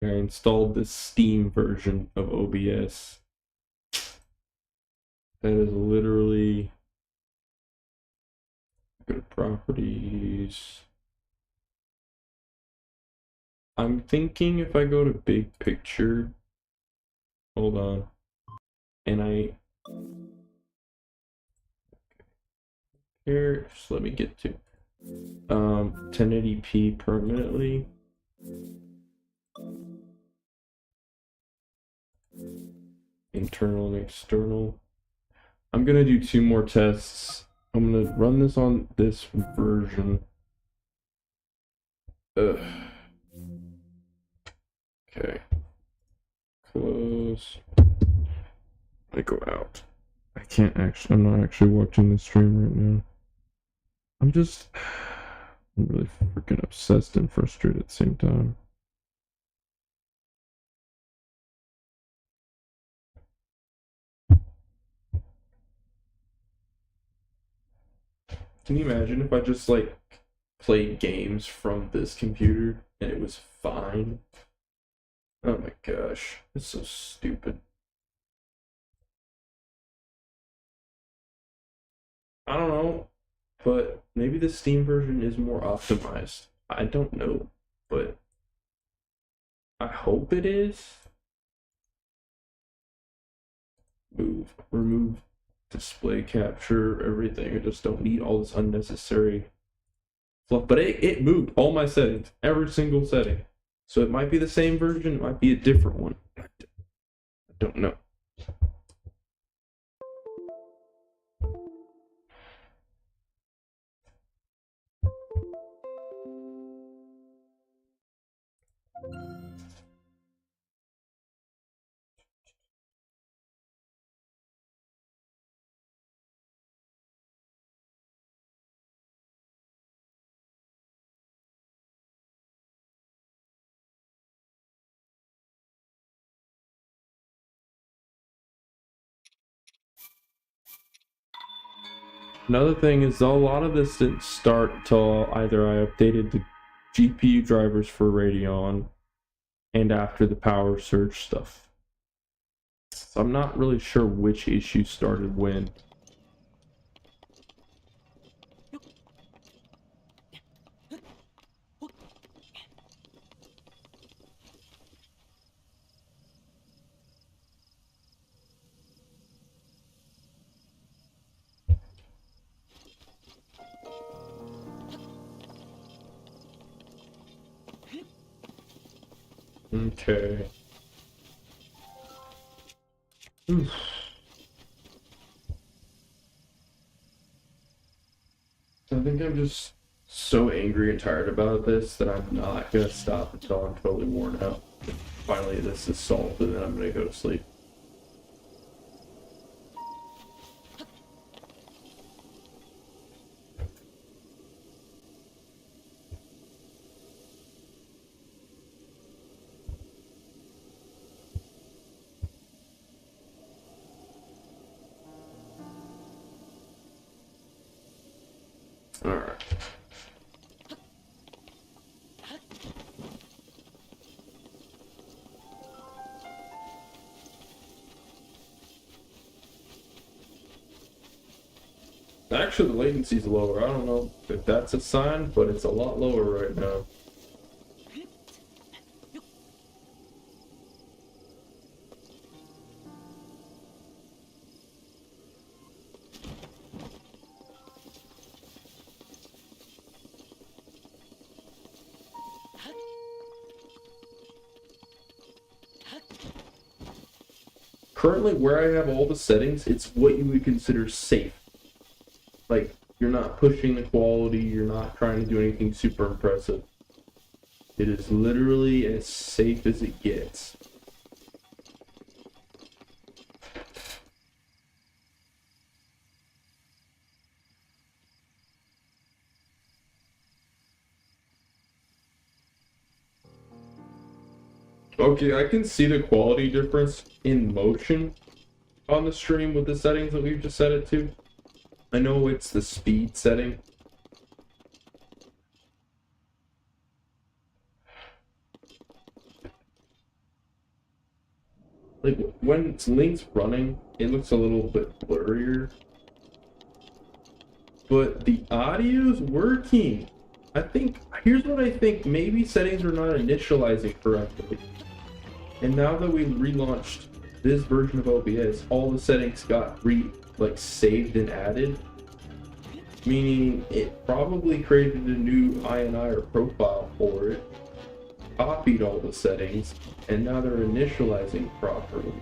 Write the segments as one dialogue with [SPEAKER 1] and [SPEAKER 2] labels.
[SPEAKER 1] I installed this Steam version of OBS. That is literally, go to properties. I'm thinking if I go to big picture, hold on, and I here, just let me get to 1080p permanently. Internal and external. I'm gonna do 2 more tests. I'm gonna run this on this version. Ugh. Okay. Close. I go out. I'm not actually watching the stream right now. I'm really freaking obsessed and frustrated at the same time. Can you imagine if I just like played games from this computer and it was fine? Oh my gosh, it's so stupid. I don't know, but maybe the Steam version is more optimized. I don't know, but I hope it is. Remove display capture, everything. I just don't need all this unnecessary fluff. But it moved all my settings, every single setting. So it might be the same version, it might be a different one. I don't know. Another thing is a lot of this didn't start until either I updated the GPU drivers for Radeon and after the power surge stuff. So I'm not really sure which issue started when. Okay. Oof. I think I'm just so angry and tired about this that I'm not gonna stop until I'm totally worn out. Finally, this is solved, and then I'm gonna go to sleep. Alright. Actually, the latency's lower. I don't know if that's a sign, but it's a lot lower right now. Currently, where I have all the settings, it's what you would consider safe. Like, you're not pushing the quality, you're not trying to do anything super impressive. It is literally as safe as it gets. Okay, I can see the quality difference in motion on the stream with the settings that we've just set it to. I know it's the speed setting. like when Link's running, it looks a little bit blurrier. But the audio's working. I think, here's what I think, maybe settings are not initializing correctly. And now that we relaunched this version of OBS, all the settings got saved and added. Meaning it probably created a new INI or profile for it, copied all the settings, and now they're initializing properly.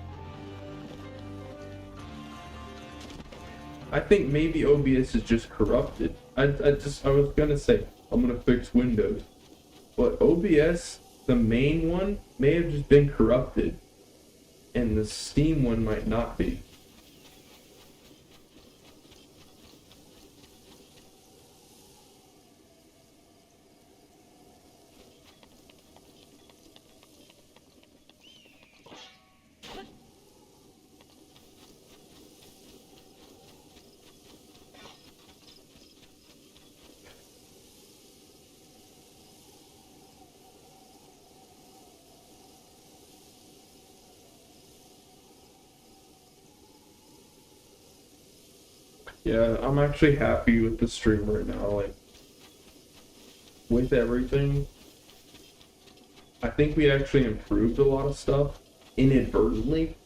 [SPEAKER 1] I think maybe OBS is just corrupted. I was gonna say, I'm gonna fix Windows. But OBS, the main one, may have just been corrupted. And the Steam one might not be. Yeah, I'm actually happy with the stream right now. Like, with everything, I think we actually improved a lot of stuff inadvertently.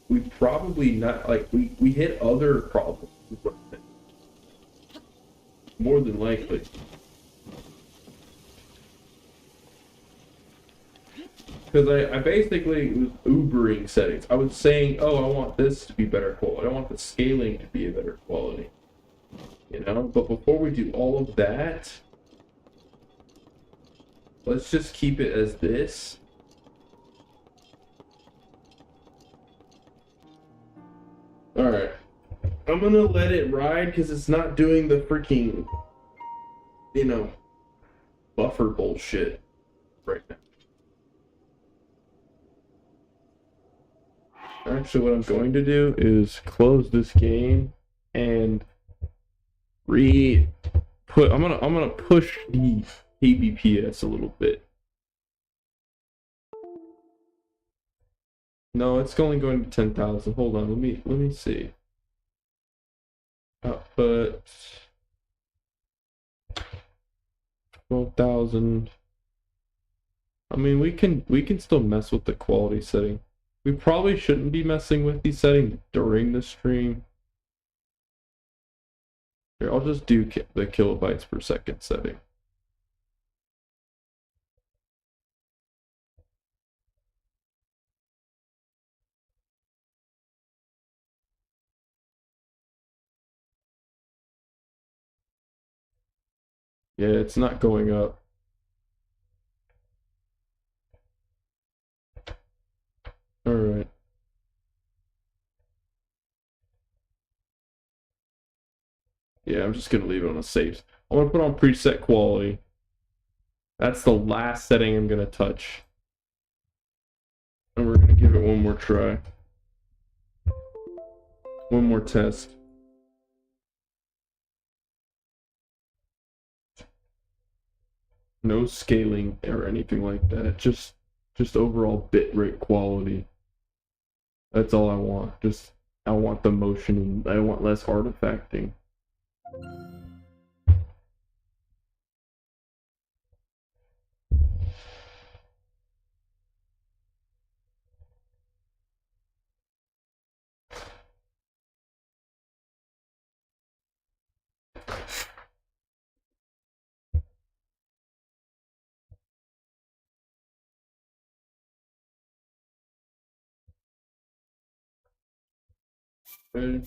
[SPEAKER 1] We probably not, like, we hit other problems. More than likely. Because I basically was Ubering settings. I was saying, oh, I want this to be better quality. I want the scaling to be a better quality. You know? But before we do all of that, let's just keep it as this. Alright. I'm gonna let it ride because it's not doing the freaking, you know, buffer bullshit right now. Actually, what I'm going to do is close this game and I'm gonna push the kbps a little bit. No, it's only going to 10,000. Hold on, let me see. Output 12,000. I mean, we can still mess with the quality setting. We probably shouldn't be messing with these settings during the stream. Here, I'll just do the kilobytes per second setting. Yeah, it's not going up. Alright. Yeah, I'm just gonna leave it on a safe. I'm gonna put on preset quality. That's the last setting I'm gonna touch. And we're gonna give it one more try. One more test. No scaling or anything like that. Just overall bitrate quality. That's all I want. I want the motion and I want less artifacting. Okay.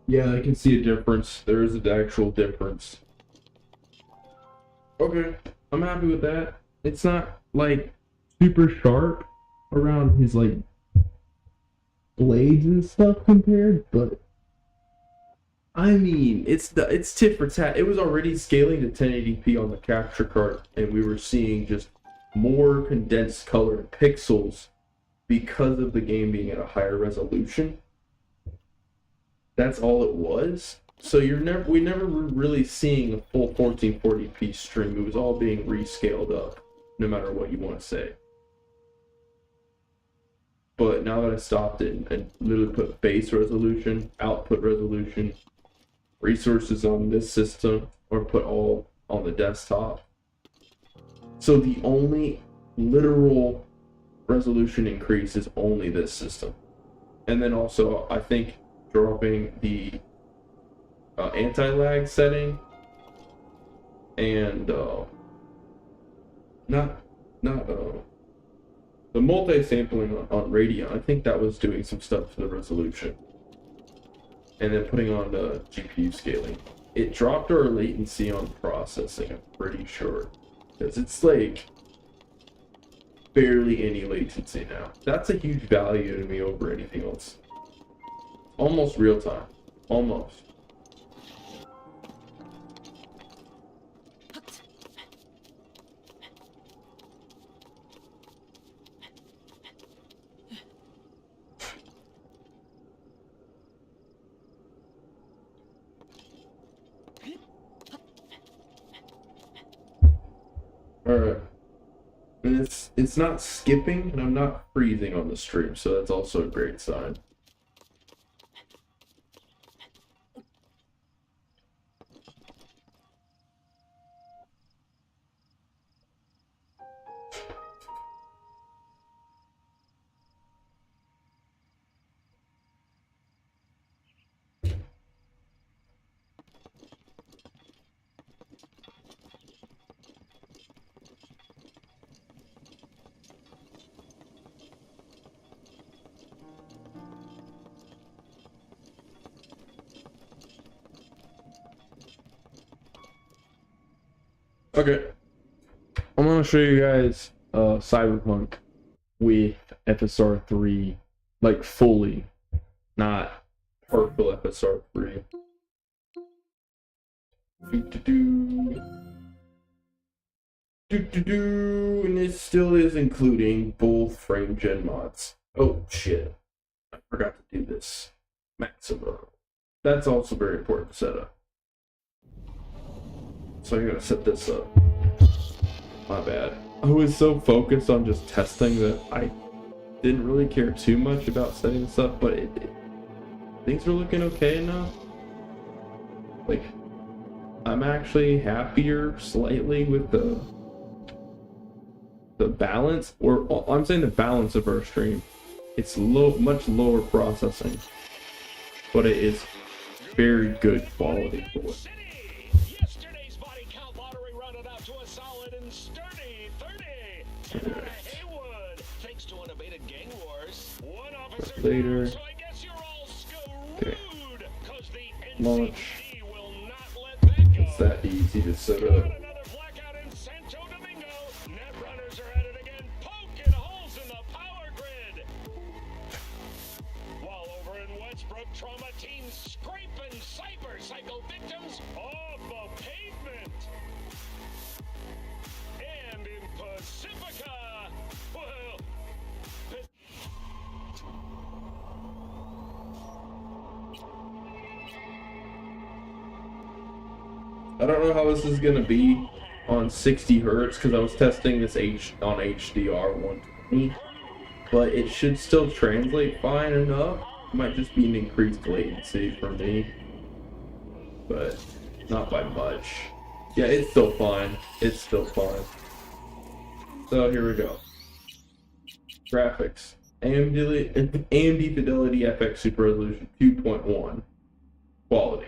[SPEAKER 1] Yeah, I can see a difference. There is an actual difference. Okay, I'm happy with that. It's not like super sharp around his like blades and stuff compared, but I mean, it's tit for tat. It was already scaling to 1080p on the capture card, and we were seeing just more condensed color pixels because of the game being at a higher resolution. That's all it was. So we never were really seeing a full 1440p stream. It was all being rescaled up, no matter what you want to say. But now that I stopped it and literally put base resolution, output resolution, resources on this system, or put all on the desktop. So the only literal resolution increase is only this system. And then also, I think dropping the anti-lag setting and the multi-sampling on Radeon. I think that was doing some stuff to the resolution. And then putting on the GPU scaling. It dropped our latency on processing, I'm pretty sure. Because it's like barely any latency now. That's a huge value to me over anything else. Almost real time. Almost. Alright. And it's not skipping, and I'm not freezing on the stream, so that's also a great sign. Okay, I'm gonna show you guys Cyberpunk with FSR 3, like fully, not purple FSR 3. And it still is including both frame gen mods. Oh shit, I forgot to do this. Maxima. That's also very important to set up. So I gotta set this up. My bad. I was so focused on just testing that I didn't really care too much about setting this up, but things are looking okay now. Like, I'm actually happier slightly with the balance, or I'm saying the balance of our stream. It's much lower processing, but it is very good quality for it. Later. Okay. Launch. It's that easy to set up. While over in Westbrook, trauma teams scraping cycle victims off the pavement. And in Pacifica, well, I don't know how this is gonna be on 60 hertz because I was testing this on HDR 120, but it should still translate fine enough. It might just be an increased latency for me, but not by much. Yeah, it's still fine. It's still fine. So here we go. Graphics. AMD Fidelity FX Super Resolution 2.1. Quality.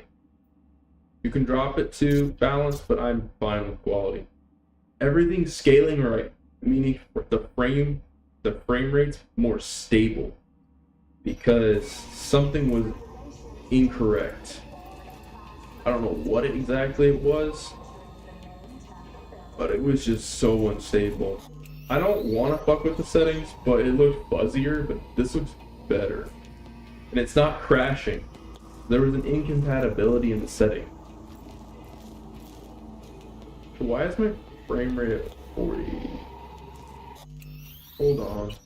[SPEAKER 1] You can drop it to balance, but I'm fine with quality. Everything's scaling right, meaning the frame rate's more stable because something was incorrect. I don't know what exactly it was, but it was just so unstable. I don't want to fuck with the settings, but it looked fuzzier, but this looks better. And it's not crashing. There was an incompatibility in the setting. So why is my frame rate at 40? Hold on. It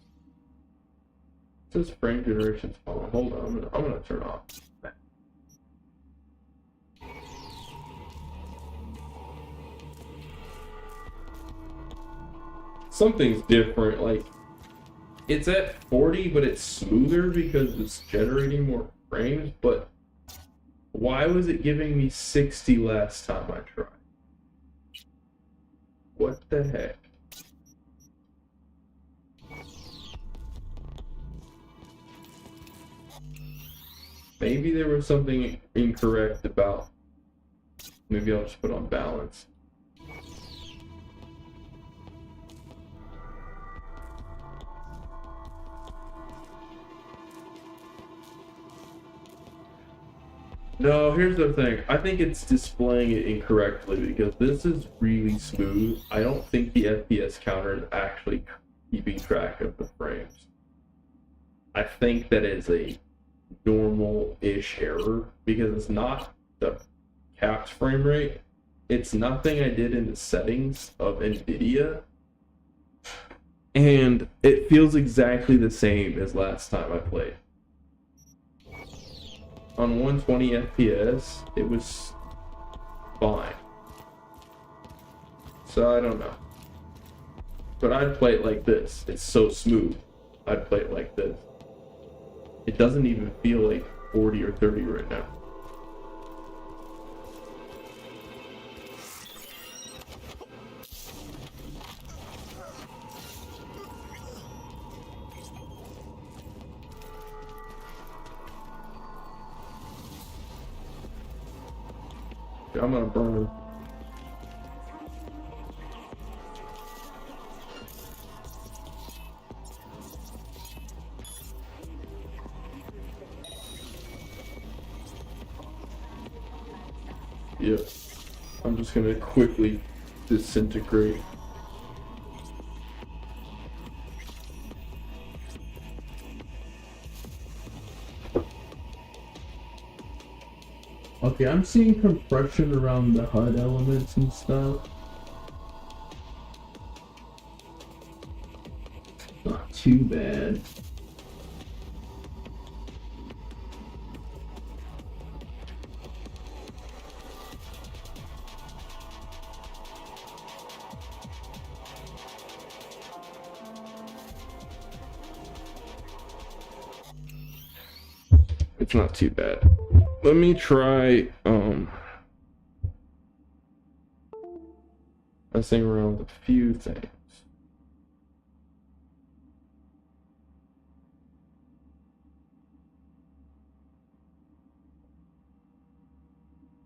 [SPEAKER 1] says frame generation's falling. Hold on, I'm gonna turn off. Something's different, like it's at 40 but it's smoother because it's generating more frames, but why was it giving me 60 last time I tried? What the heck? Maybe there was something incorrect about, maybe I'll just put on balance. No, here's the thing. I think it's displaying it incorrectly because this is really smooth. I don't think the FPS counter is actually keeping track of the frames. I think that is a normal-ish error because it's not the capped frame rate. It's nothing I did in the settings of NVIDIA. And it feels exactly the same as last time I played. On 120 FPS, it was fine. So I don't know. But I'd play it like this. It's so smooth. I'd play it like this. It doesn't even feel like 40 or 30 right now. I'm gonna burn. Yep. I'm just gonna quickly disintegrate. Okay, I'm seeing compression around the HUD elements and stuff. Not too bad. It's not too bad. Let me try messing around with a few things.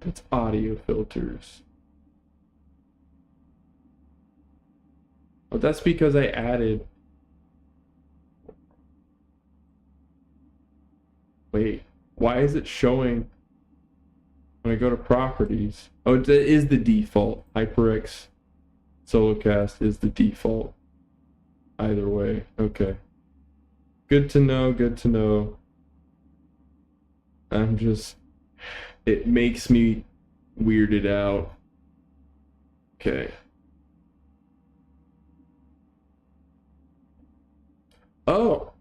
[SPEAKER 1] It's audio filters. But that's because I added. Wait, why is it showing when I go to properties? Oh, it is the default. HyperX Solocast is the default. Either way, okay. Good to know, good to know. It makes me weirded out. Okay. Oh.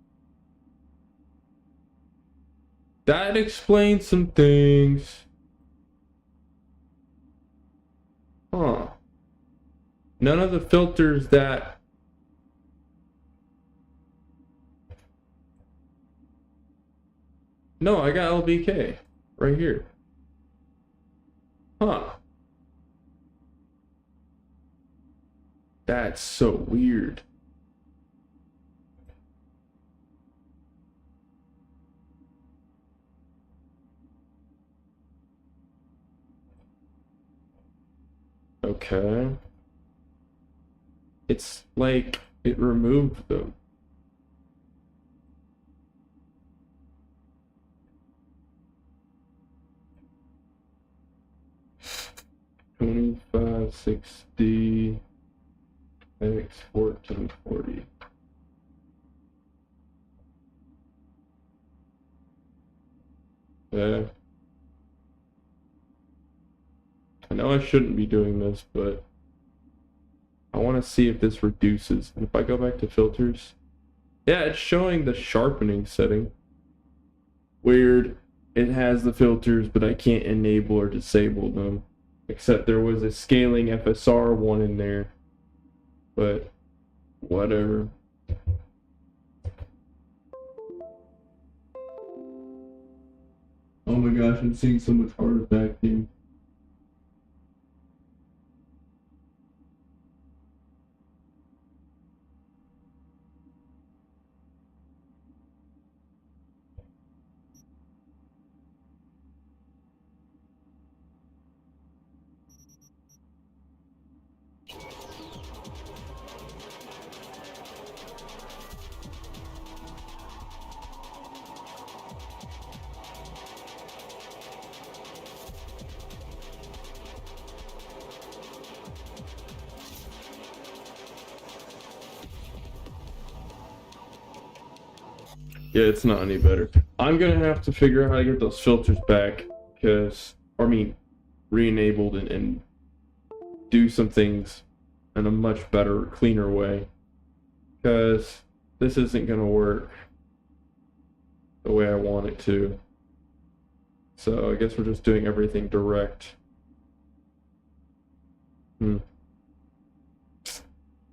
[SPEAKER 1] That explains some things. Huh. None of the filters that... No, I got LBK right here. Huh. That's so weird. Okay. It's like it removed them. $25.60. X1440. Yeah. I know I shouldn't be doing this, but I want to see if this reduces. And if I go back to filters, yeah, it's showing the sharpening setting. Weird. It has the filters, but I can't enable or disable them. Except there was a scaling FSR one in there. But whatever. Oh my gosh, I'm seeing so much artifacting. Yeah, it's not any better. I'm gonna have to figure out how to get those filters back, because, or I mean, re-enabled and do some things in a much better, cleaner way, because this isn't gonna work the way I want it to. So I guess we're just doing everything direct.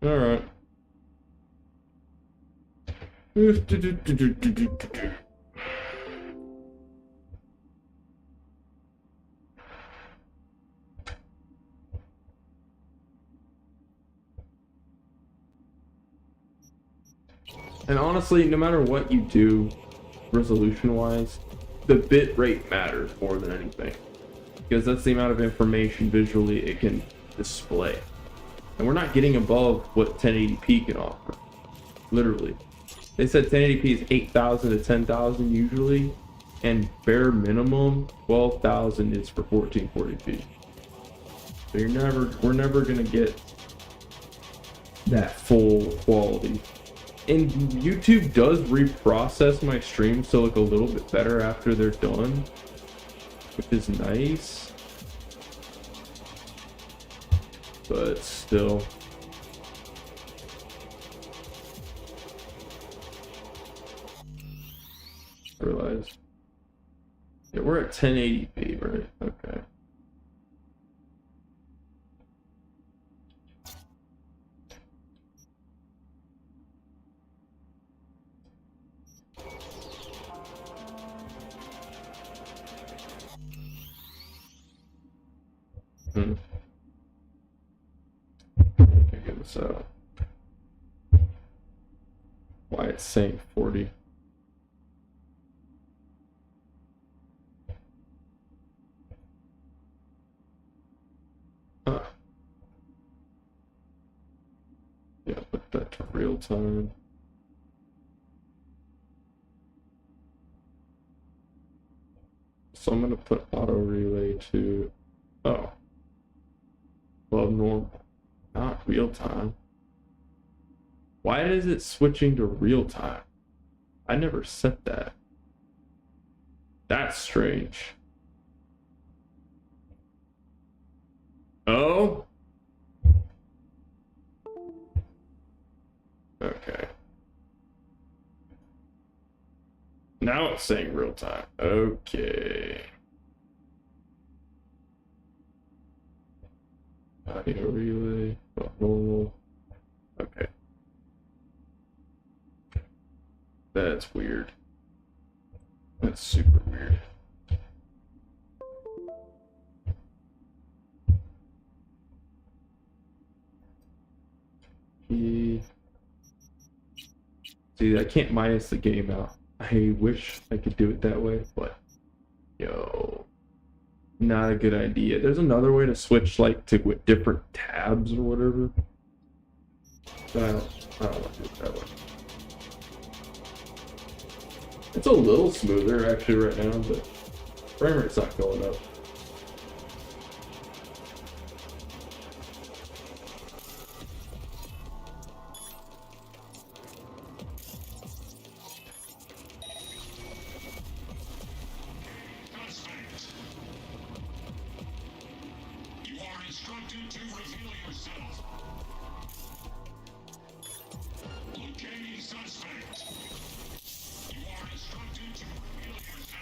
[SPEAKER 1] Alright. And honestly, no matter what you do, resolution-wise, the bit rate matters more than anything. Because that's the amount of information visually it can display. And we're not getting above what 1080p can offer. Literally. They said 1080p is 8,000 to 10,000 usually, and bare minimum 12,000 is for 1440p. So we're never gonna get that full quality. And YouTube does reprocess my streams to look a little bit better after they're done, which is nice. But still. I realized. Yeah, we're at 1080p, right? Okay. Figure this out. Why it's saying 40. Huh. Yeah, put that to real time. So I'm gonna put auto relay to, oh, well, normal, not real time. Why is it switching to real time? I never set that. That's strange. Oh? Okay. Now it's saying real time. Okay. Audio relay, normal. Okay. That's weird. That's super weird. See, I can't minus the game out. I wish I could do it that way, but yo, not a good idea. There's another way to switch like to different tabs or whatever. But I don't want to do it that way. It's a little smoother actually right now, but frame rate's not going up.
[SPEAKER 2] instructed to reveal yourself. Locating suspect. You are instructed to reveal yourself.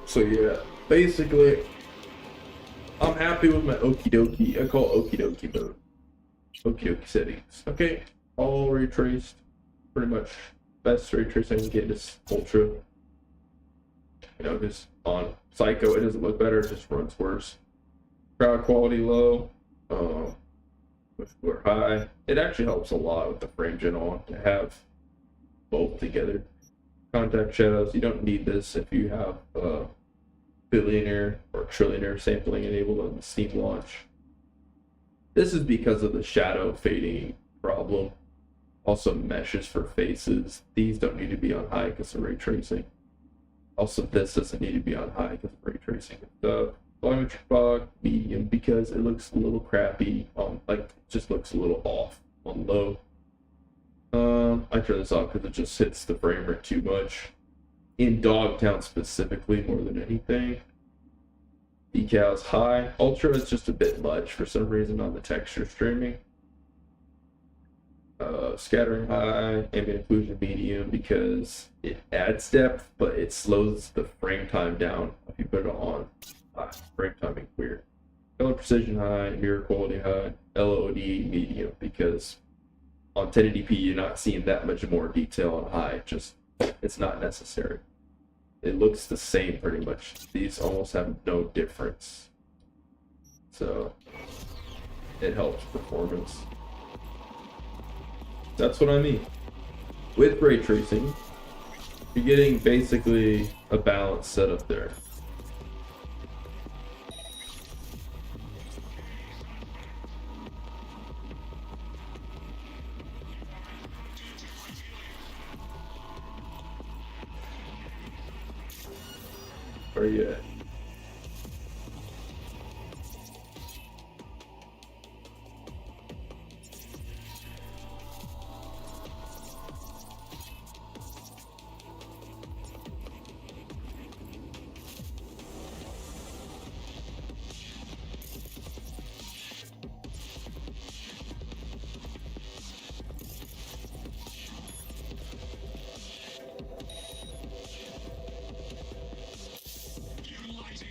[SPEAKER 1] So yeah, basically, I'm happy with my okie dokie. I call it okie dokie mode. Okie dokie settings. Okay, all ray traced. Pretty much best ray tracing I can get is ultra. You know, just on Psycho it doesn't look better, it just runs worse. Crowd quality low. If we're high, it actually helps a lot with the frame gen on to have both together. Contact shadows, you don't need this if you have billionaire or trillionaire sampling enabled on the Steam launch. This is because of the shadow fading problem. Also meshes for faces. These don't need to be on high because of ray tracing. Also this doesn't need to be on high because of ray tracing. The volumetric fog, medium, because it looks a little crappy on, like, just looks a little off on low. I turn this off because it just hits the frame rate too much. In Dogtown specifically, more than anything. Decals high. Ultra is just a bit much for some reason on the texture streaming. Scattering high, ambient occlusion medium because it adds depth, but it slows the frame time down if you put it on high. Frame timing weird. Color precision high, mirror quality high, LOD medium because on 1080p you're not seeing that much more detail on high. Just it's not necessary. It looks the same pretty much. These almost have no difference. So it helps performance. That's what I mean. With ray tracing, you're getting basically a balanced setup there. Where are you at?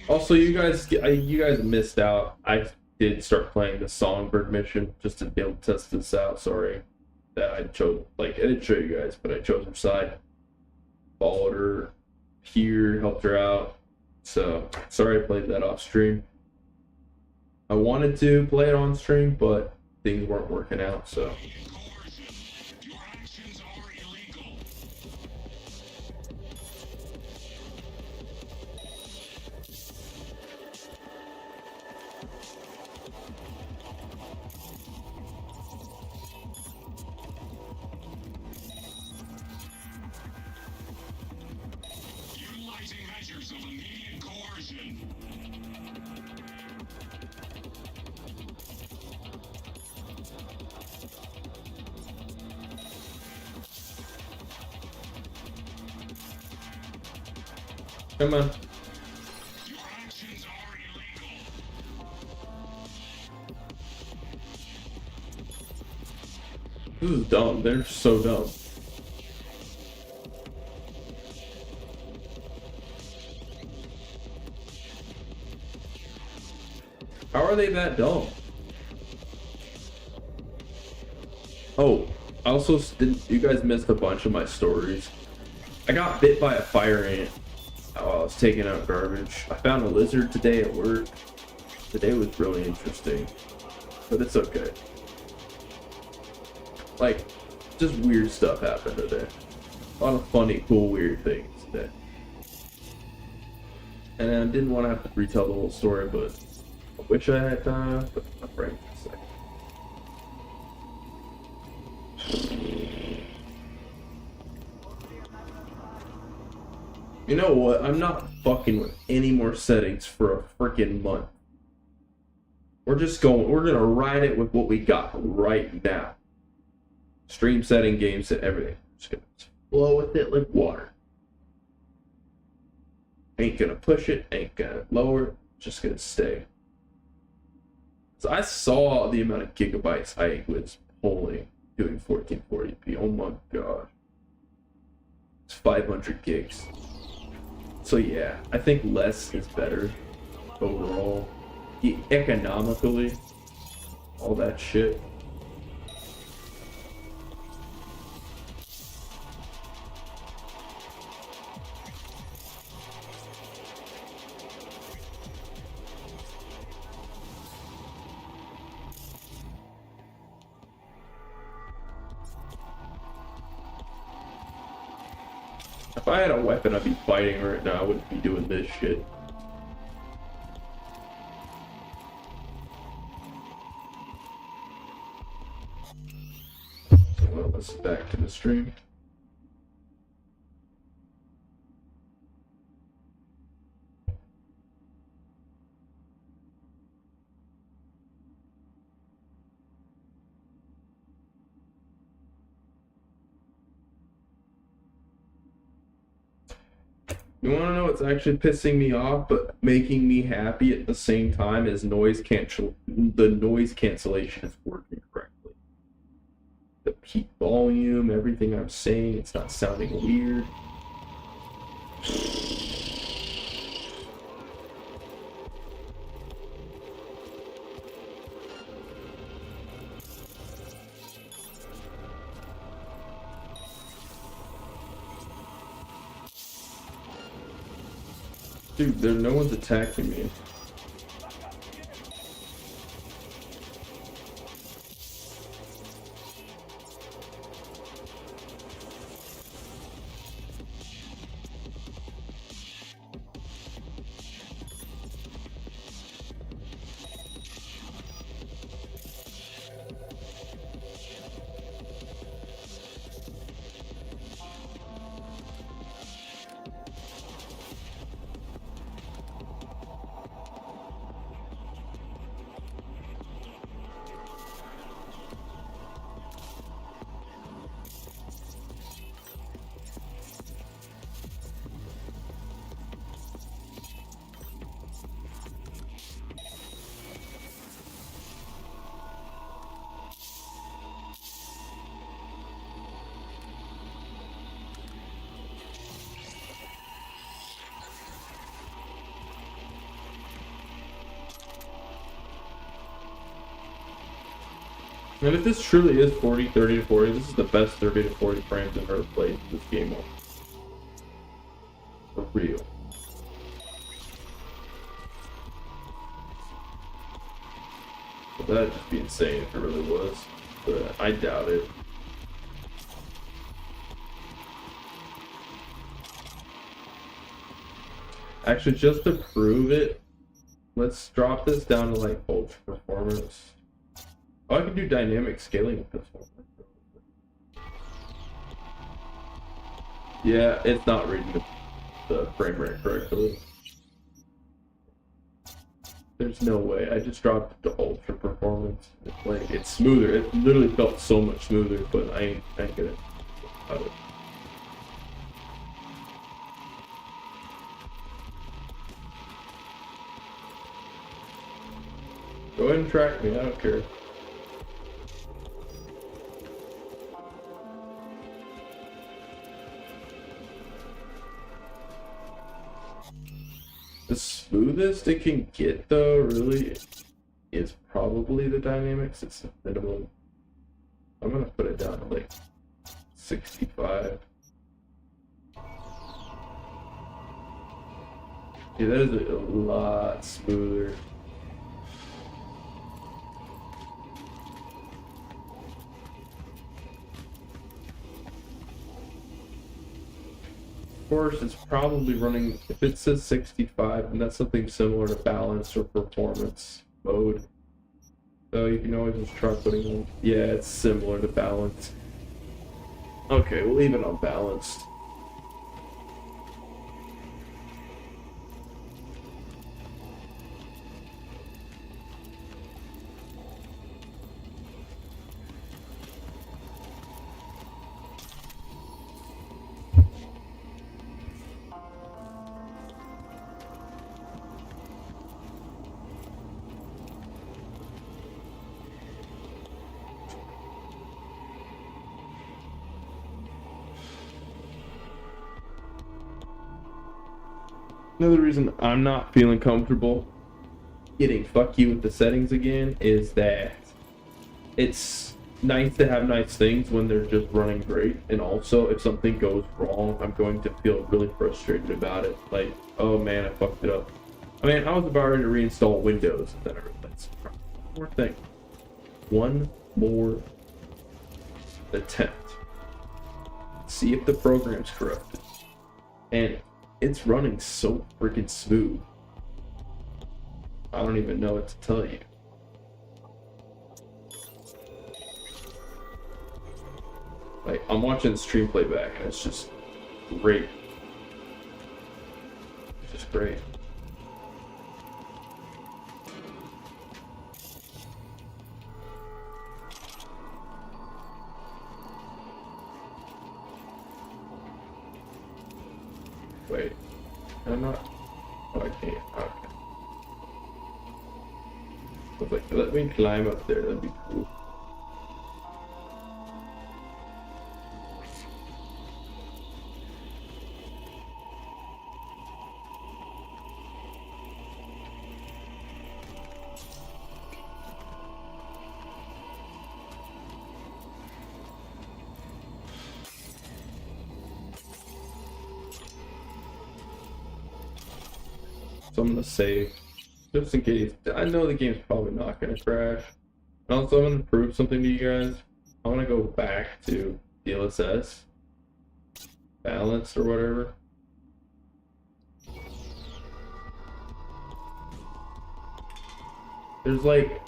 [SPEAKER 1] Also, you guys missed out. I did start playing the Songbird mission just to be able to test this out. Sorry that I chose, like, I didn't show you guys, but I chose her side. Followed her here, helped her out. So, sorry I played that off stream. I wanted to play it on stream, but things weren't working out, so.
[SPEAKER 2] Your actions are illegal. Utilizing measures of immediate coercion.
[SPEAKER 1] Come on.
[SPEAKER 2] Your actions are illegal.
[SPEAKER 1] This is dumb. They're so dumb. How are they that dumb? Oh, I also didn't. You guys missed a bunch of my stories. I got bit by a fire ant while I was taking out garbage. I found a lizard today at work. Today was really interesting, but it's okay. Like, just weird stuff happened today. A lot of funny, cool, weird things today. And I didn't want to have to retell the whole story, but I wish I had time. But my brain just like. You know what? I'm not fucking with any more settings for a freaking month. We're gonna ride it with what we got right now. Stream setting, game set, everything. Just gonna flow with it like water. Ain't gonna push it, ain't gonna lower it, just gonna stay. So I saw the amount of gigabytes I was pulling doing 1440p. Oh my god. It's 500 gigs. So yeah, I think less is better overall. Economically, all that shit. If I had a weapon, I'd be fighting right now. I wouldn't be doing this shit. So well, let's back to the stream. You want to know what's actually pissing me off, but making me happy at the same time is the noise cancellation is working correctly. The peak volume, everything I'm saying, it's not sounding weird. Dude, no one's attacking me. And if this truly is 30 to 40, this is the best 30 to 40 frames I've ever played this game on. For real. But that'd just be insane if it really was. But I doubt it. Actually, just to prove it, let's drop this down to like ultra performance. Oh, I can do dynamic scaling with this one. Yeah, it's not reading the frame rate correctly. There's no way. I just dropped it to ultra performance. It's smoother. It literally felt so much smoother, but I ain't gonna out it. Go ahead and track me. I don't care. The smoothest it can get, though, really, is probably the dynamics. It's the minimum. I'm gonna put it down to like 65. Yeah, that is a lot smoother. Of course, it's probably running, if it says 65, and that's something similar to balance or performance mode. So you can always just try putting on, yeah, it's similar to balance. Okay, we'll leave it on balanced. Another reason I'm not feeling comfortable getting fucky with the settings again is that it's nice to have nice things when they're just running great, and also if something goes wrong, I'm going to feel really frustrated about it. Like, oh man, I fucked it up. I mean, I was about ready to reinstall Windows, and then I realized one more thing, one more attempt. See if the program's corrupted, and it's running so freaking smooth. I don't even know what to tell you. Like, I'm watching the stream playback and it's just great. It's just great. Wait, I'm not. Oh, I can't. Okay. I was like, let me climb up there. That'd be cool. So I'm gonna save, just in case. I know the game's probably not gonna crash. And also, I'm gonna prove something to you guys. I wanna go back to DLSS, balanced or whatever. There's like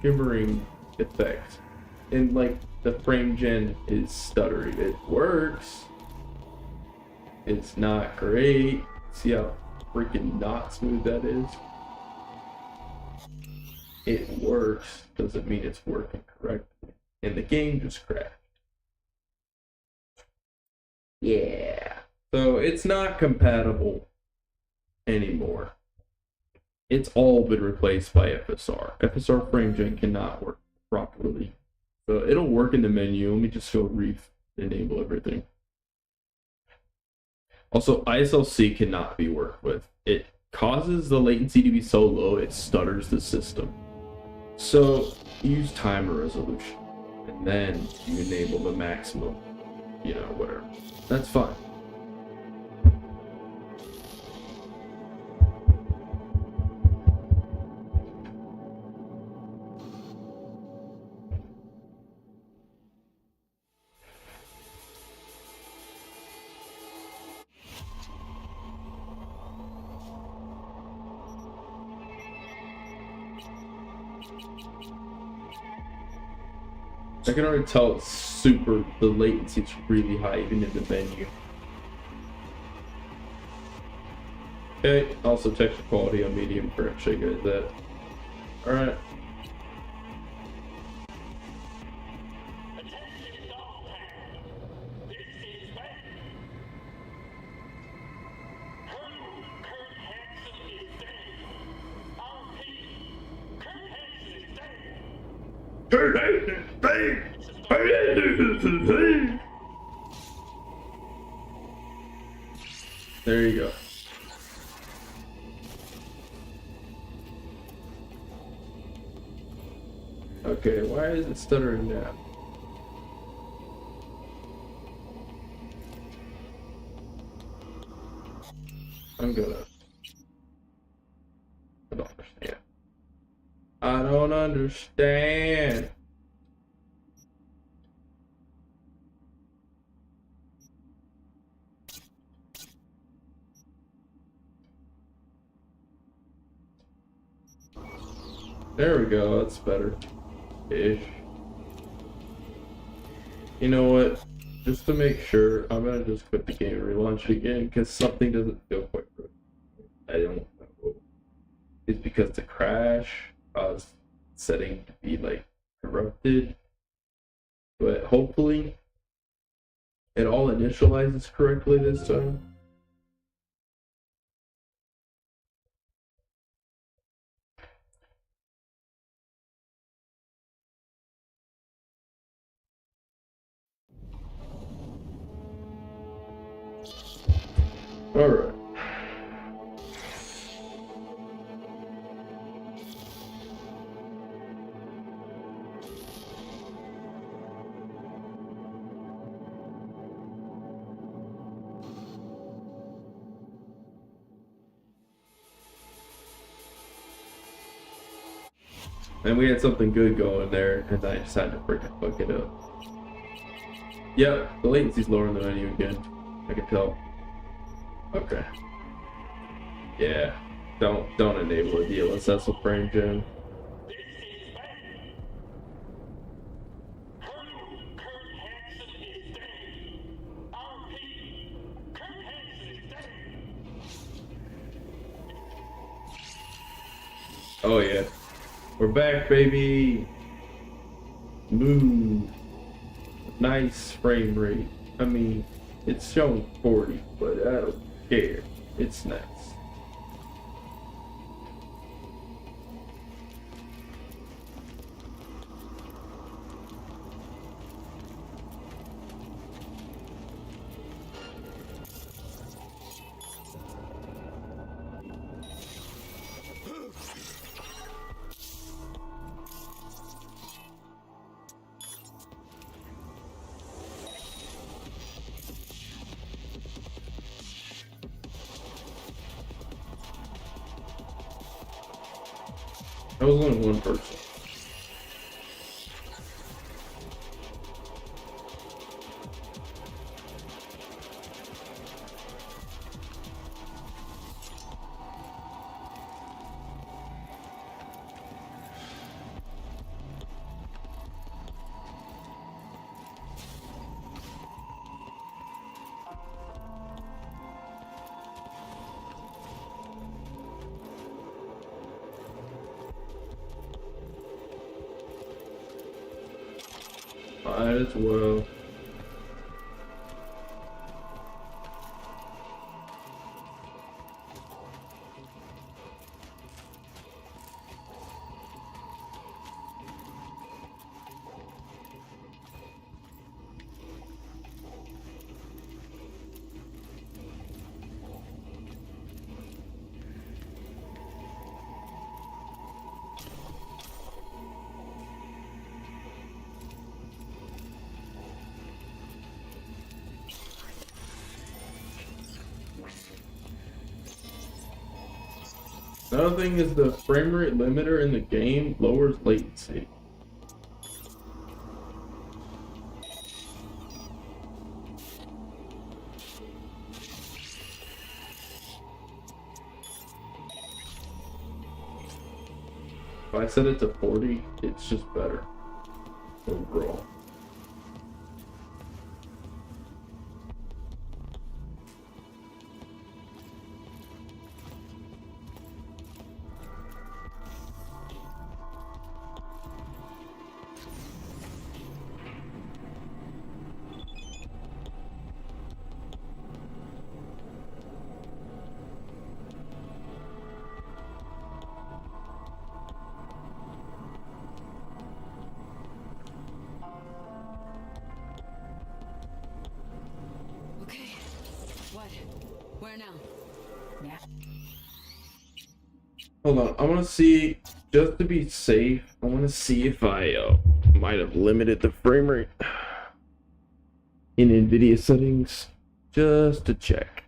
[SPEAKER 1] shimmering effect, and like the frame gen is stuttery. It works. It's not great. See how freaking not smooth that is? It works, doesn't mean it's working correctly. And the game just crashed. Yeah. So it's not compatible anymore. It's all been replaced by FSR. FSR frame gen cannot work properly. So it'll work in the menu. Let me just go enable everything. Also, ISLC cannot be worked with. It causes the latency to be so low, it stutters the system. So use timer resolution, and then you enable the maximum, you know, whatever. That's fine. I can already tell it's the latency is really high even in the menu. Okay, also texture quality on medium for show you guys that. Alright. There you go. Okay, why is it stuttering now? I'm gonna. I don't understand. I don't understand. There we go, that's better. Ish. You know what? Just to make sure, I'm gonna just quit the game and relaunch it again because something doesn't feel quite right. I don't know. It's because the crash caused setting to be like corrupted. But hopefully it all initializes correctly this time. Alright. And we had something good going there, and I decided to freaking fuck it up. Yep, the latency's lower in the menu again. I can tell. Okay. Yeah. Don't enable a DLSS with frame gen. Oh yeah. We're back, baby. Smooth. Nice frame rate. I mean, it's showing 40, but I don't care. It's nice. I was only one person. Might as well. Another thing is the frame rate limiter in the game lowers latency. If I set it to 40, it's just better overall.
[SPEAKER 3] Where now? Yeah.
[SPEAKER 1] Hold on, I want to see, just to be safe, I want to see if I might have limited the frame rate in NVIDIA settings, just to check.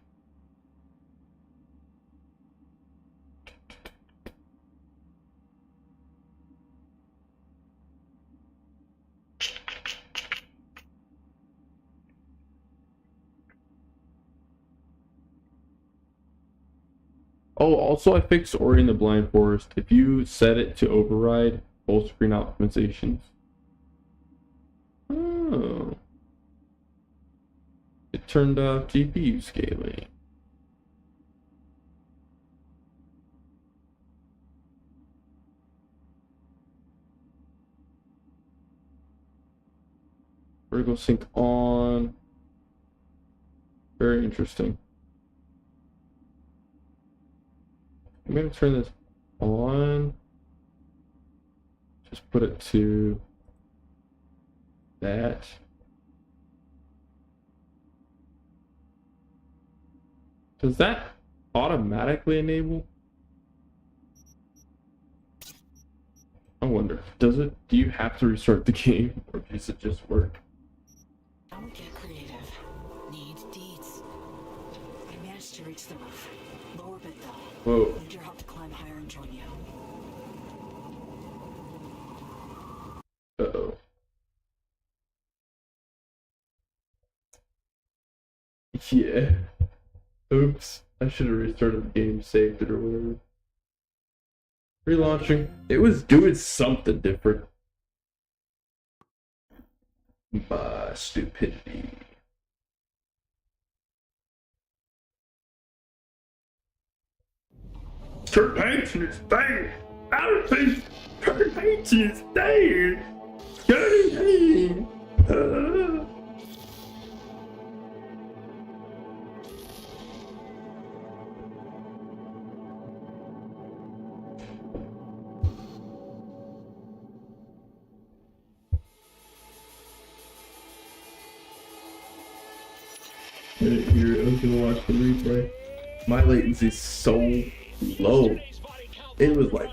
[SPEAKER 1] Oh, also I fixed Ori and the Blind Forest. If you set it to override full screen optimizations. Oh. It turned off GPU scaling. Vertical sync on. Very interesting. I'm gonna turn this on. Just put it to that. Does that automatically enable? I wonder, does it? Do you have to restart the game, or does it just work?
[SPEAKER 3] I would get creative. Need deeds. I managed to reach the roof. Lower bit though.
[SPEAKER 1] Whoa.
[SPEAKER 3] Need your help to climb higher and join you.
[SPEAKER 1] Yeah. Oops. I should have restarted the game, saved it or whatever. Relaunching. It was doing something different. My stupidity. Kurt Hansen is dead. I don't think Kurt Hansen is dead. Kurt Hansen. Here, I was gonna watch the replay. My latency is so low. It was like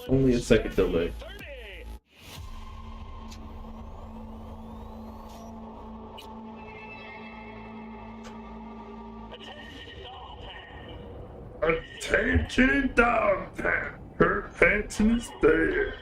[SPEAKER 1] only a second delay. Attention, dog pound. Kurt Hansen is dead.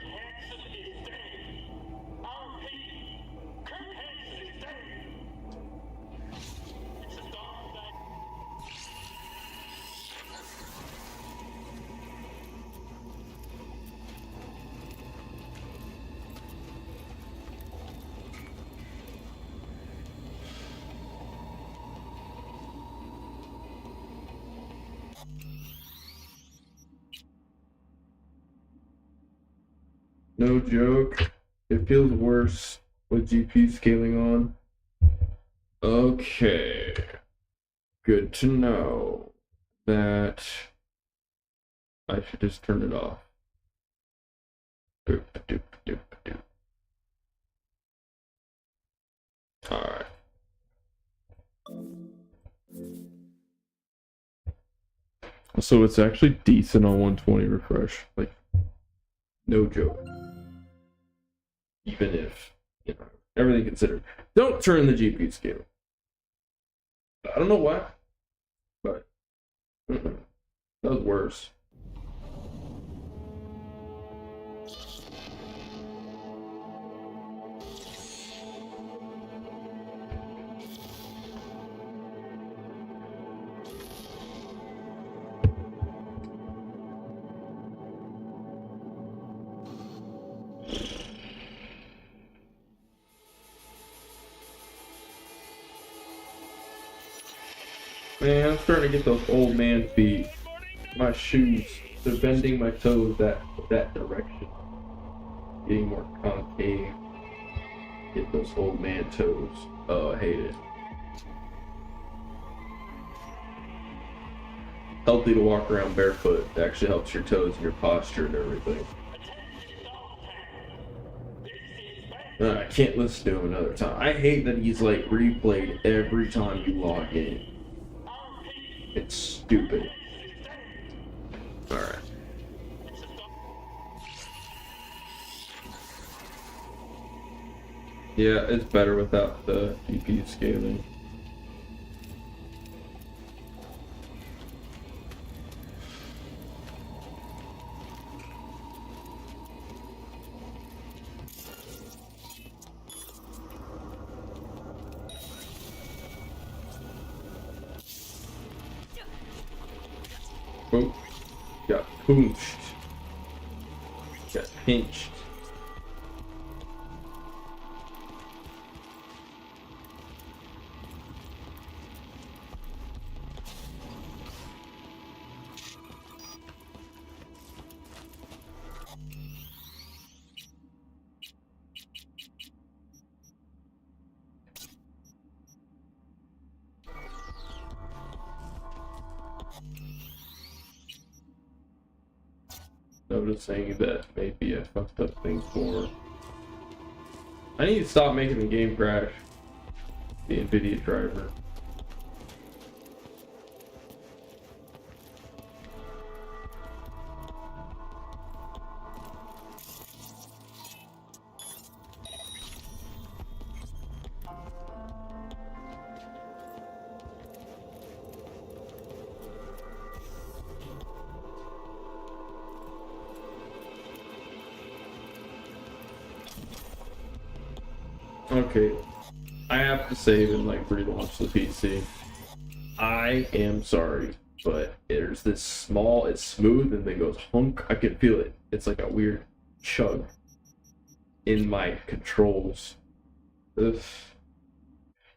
[SPEAKER 1] No joke. It feels worse with GPU scaling on. Okay. Good to know that I should just turn it off. Doop, doop, doop, doop. Alright. So it's actually decent on 120 refresh. Like, no joke. Even if, you know, everything considered. Don't turn the GPU scale. I don't know why, but that was worse. Man, I'm starting to get those old man feet. My shoes, they're bending my toes that direction. Getting more concave. Get those old man toes. Oh, I hate it. Healthy to walk around barefoot. It actually helps your toes and your posture and everything. I can't listen to him another time. I hate that he's like replayed every time you log in. It's stupid. Alright. Yeah, it's better without the GPU scaling. Oh, got pooched. Got pinched. Noticing that maybe I fucked up things more. I need to stop making the game crash. The NVIDIA driver. Okay, I have to save and like relaunch the PC. I am sorry, but there's this small, it's smooth and then goes hunk. I can feel it. It's like a weird chug in my controls. Ugh.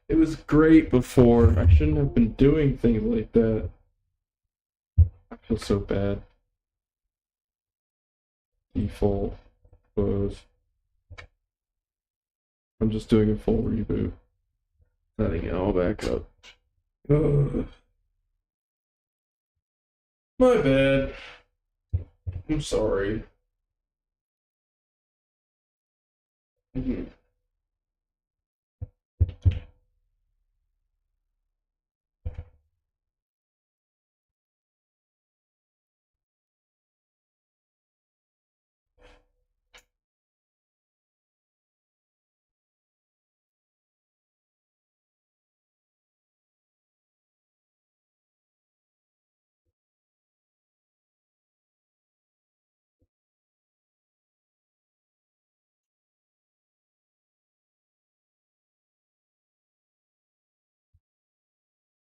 [SPEAKER 1] It was great before. I shouldn't have been doing things like that. I feel so bad. Default close. I'm just doing a full reboot. Setting it all back up. Ugh. My bad. I'm sorry. Mhm.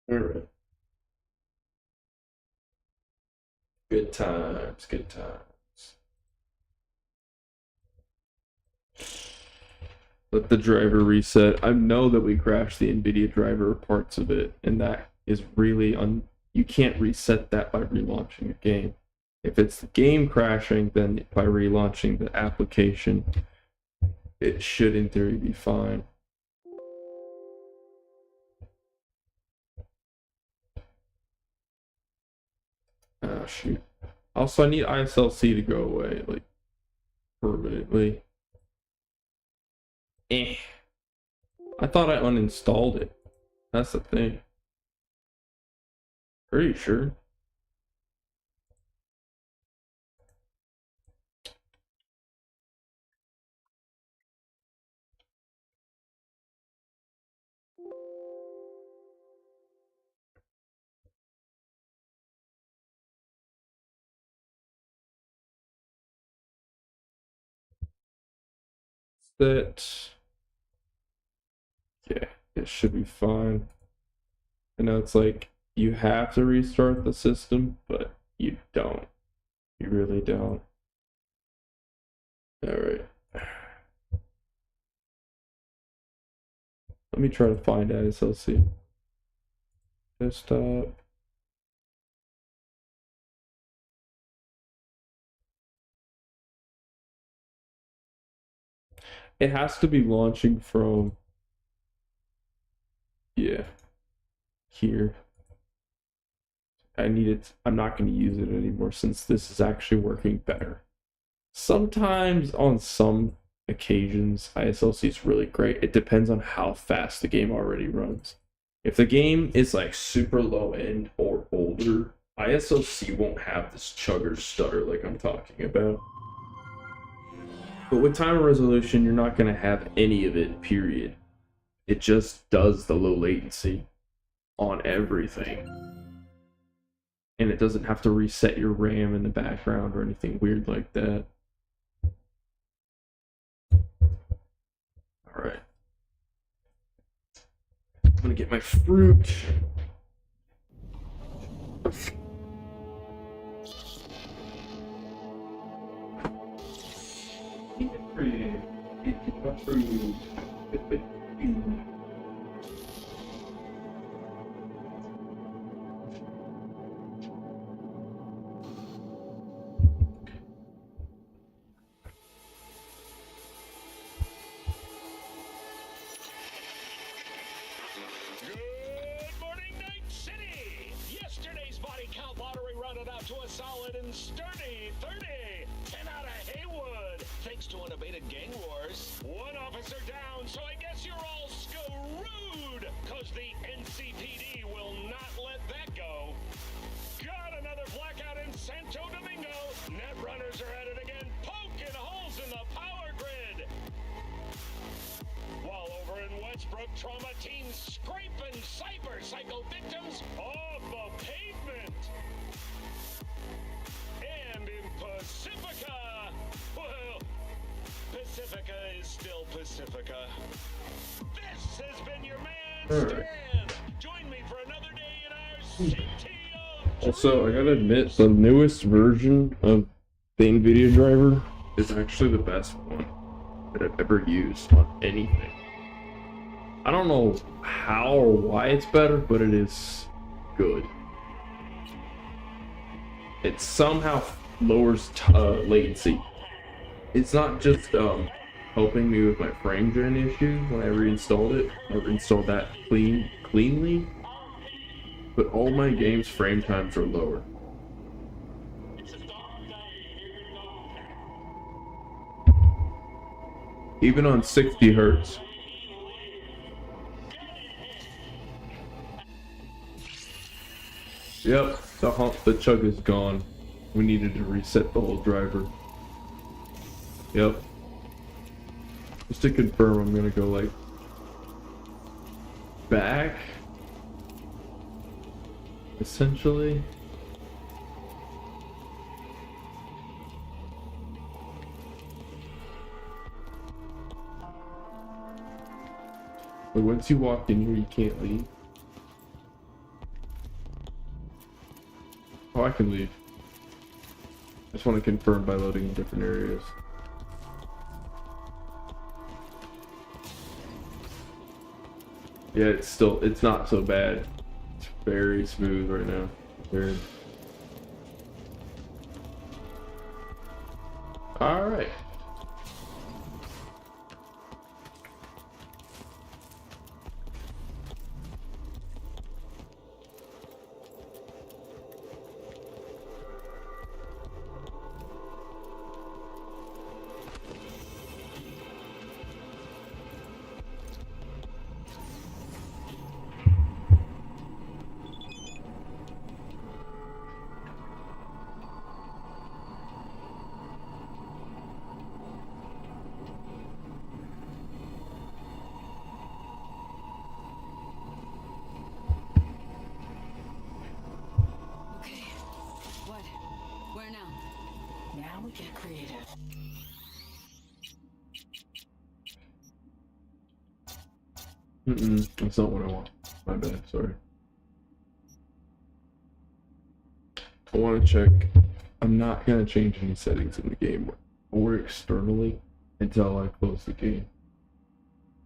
[SPEAKER 1] All right. Good times, good times. Let the driver reset. I know that we crashed the NVIDIA driver parts of it, and that is really you can't reset that by relaunching a game. If it's the game crashing, then by relaunching the application, it should in theory be fine. Ah, shoot. Also, I need ISLC to go away, like, permanently. Eh. I thought I uninstalled it. That's the thing. Pretty sure. That. Yeah, it should be fine. I know it's like you have to restart the system, but you don't. You really don't. Alright. Let me try to find ISLC. Desktop. It has to be launching from, yeah, here. I need it. I'm not going to use it anymore since this is actually working better. Sometimes on some occasions, ISLC is really great. It depends on how fast the game already runs. If the game is like super low end or older, ISLC won't have this chugger stutter like I'm talking about. But with timer resolution, you're not going to have any of it, period. It just does the low latency on everything. And it doesn't have to reset your RAM in the background or anything weird like that. Alright. I'm gonna get my fruit.
[SPEAKER 2] Good morning, Night City! Yesterday's body count lottery rounded out to a solid and sturdy 30. 10 out of Haywood, thanks to unabated gang wars. One officer down, so I guess you're all screwed, cause the NCPD will not let that go. Got another blackout in Santo Domingo. Net runners are at it again, poking holes in the power grid. While over in Westbrook, trauma teams scraping cyber psycho victims off the pavement. And in Pacifica, well, Pacifica is still Pacifica. This has been your man, Stan. Join me for another day in our
[SPEAKER 1] Also, I gotta admit, the newest version of the NVIDIA driver is actually the best one that I've ever used on anything. I don't know how or why it's better, but it is good. It somehow lowers latency, it's not just helping me with my frame gen issues when I reinstalled it. I reinstalled that cleanly, but all my games' frame times are lower. Even on 60 hertz. Yep, the chug is gone. We needed to reset the whole driver. Yep. Just to confirm, I'm gonna go like back, essentially. But once you walk in here, you can't leave. Oh, I can leave. I just want to confirm by loading in different areas. Yeah, it's not so bad. It's very smooth right now. Very. All right.
[SPEAKER 3] Now we get creative.
[SPEAKER 1] That's not what I want. My bad, sorry. I want to check. I'm not going to change any settings in the game or externally until I close the game.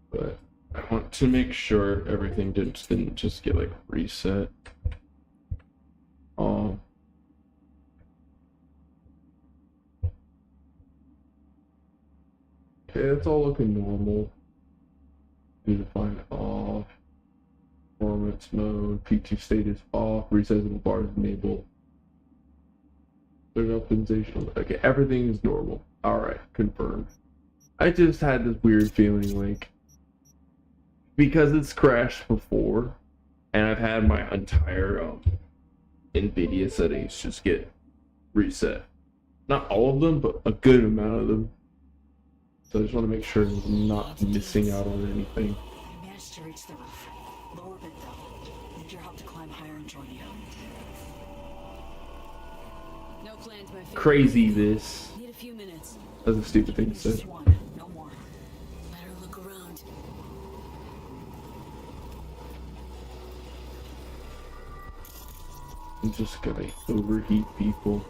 [SPEAKER 1] But I want to make sure everything didn't just get like reset. Okay, it's all looking normal. Define off. Performance mode. P2 state is off. Resizable bar is enabled. Optimization. Okay, everything is normal. Alright, confirmed. I just had this weird feeling like, because it's crashed before, and I've had my entire NVIDIA settings just get reset. Not all of them, but a good amount of them. So I just want to make sure I'm not missing out on anything.
[SPEAKER 3] I managed to reach the roof. Lower bit though. Need your help to climb higher and join you. No plans, my
[SPEAKER 1] Crazy this.
[SPEAKER 3] Need a few minutes.
[SPEAKER 1] That's a stupid thing to say.
[SPEAKER 3] Just one, no more. Better look around.
[SPEAKER 1] I'm just gonna overheat people.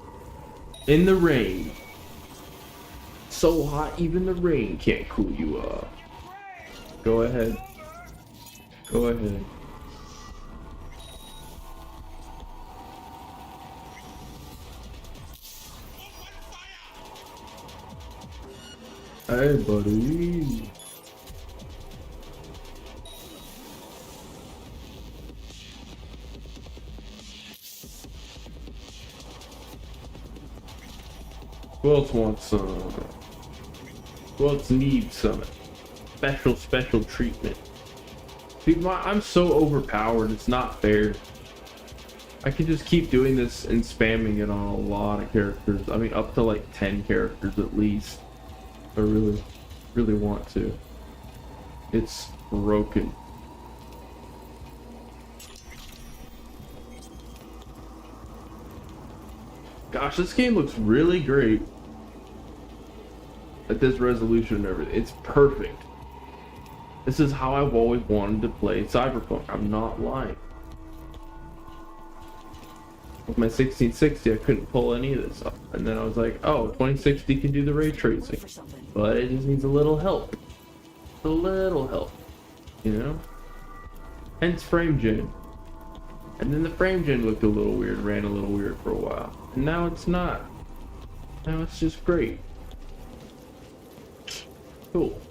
[SPEAKER 1] In the rain. So hot, even the rain can't cool you off. Go ahead. Go ahead. Hey, buddy. Who else wants some? Who else needs some special treatment? Dude, I'm so overpowered, it's not fair. I could just keep doing this and spamming it on a lot of characters. I mean, up to like 10 characters at least. I really want to. It's broken. Gosh, this game looks really great. At this resolution and everything. It's perfect. This is how I've always wanted to play Cyberpunk. I'm not lying. With my 1660, I couldn't pull any of this off. And then I was like, oh, 2060 can do the ray tracing.
[SPEAKER 3] For something.
[SPEAKER 1] But it just needs a little help. A little help. You know? Hence frame gen. And then the frame gen looked a little weird, ran a little weird for a while. And now it's not. Now it's just great. Cool.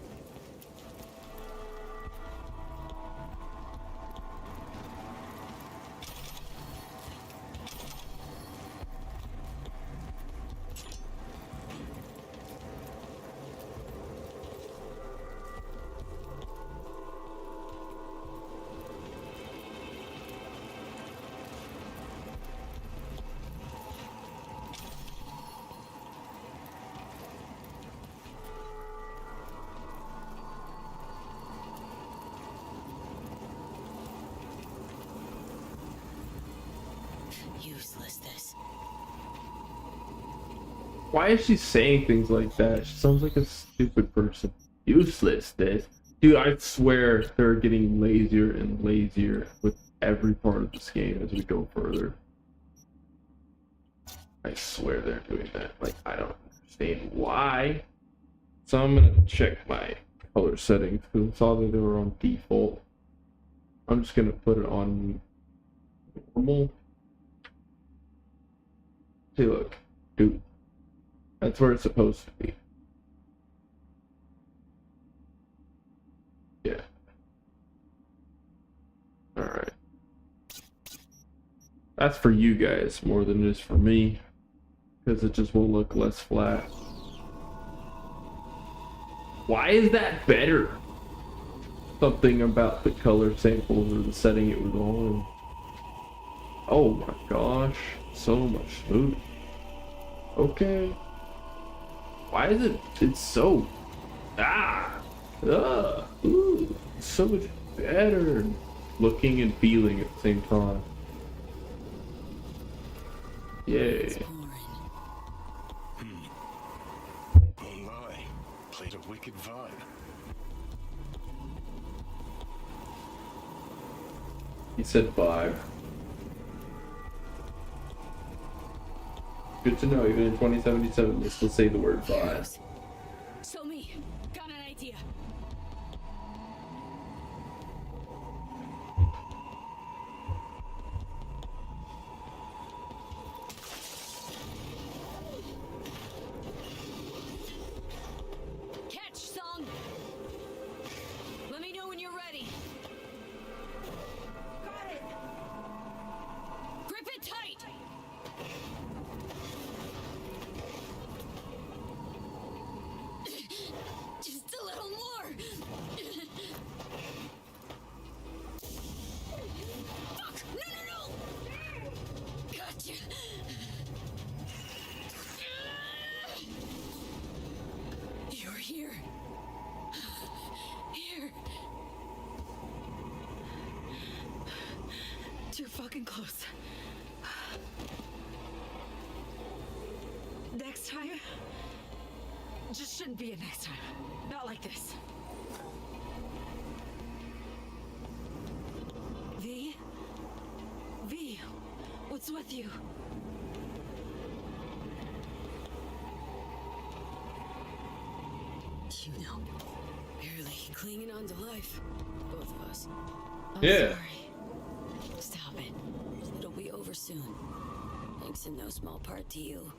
[SPEAKER 3] Useless this.
[SPEAKER 1] Why is she saying things like that? She sounds like a stupid person. Useless, this. Dude, I swear they're getting lazier and lazier with every part of this game as we go further. I swear they're doing that. Like, I don't understand why. So I'm gonna check my color settings because I saw that they were on default. I'm just gonna put it on normal. See, look, dude. That's where it's supposed to be. Yeah. Alright. That's for you guys more than it is for me. Because it just will look less flat. Why is that better? Something about the color samples or the setting it was on. Oh my gosh. So much smooth. Okay. Why is it? It's so. Ooh, it's so much better. Looking and feeling at the same time. Yay.
[SPEAKER 4] Won't lie. Played a wicked vibe.
[SPEAKER 1] He said 5. Good to know, even in 2077, they still say the word 5.
[SPEAKER 3] So me. Got an idea. Catch, Song. Let me know when you're ready. Got it. Grip it tight. Just a little more. Fuck! No! Gotcha. You're here. Here. Too fucking close. Next time. Just shouldn't be a next time. Not like this. V? V, what's with you? You know, barely clinging on to life. Both of us. I'm
[SPEAKER 1] Yeah.
[SPEAKER 3] sorry. Stop it. It'll be over soon. Thanks in no small part to you.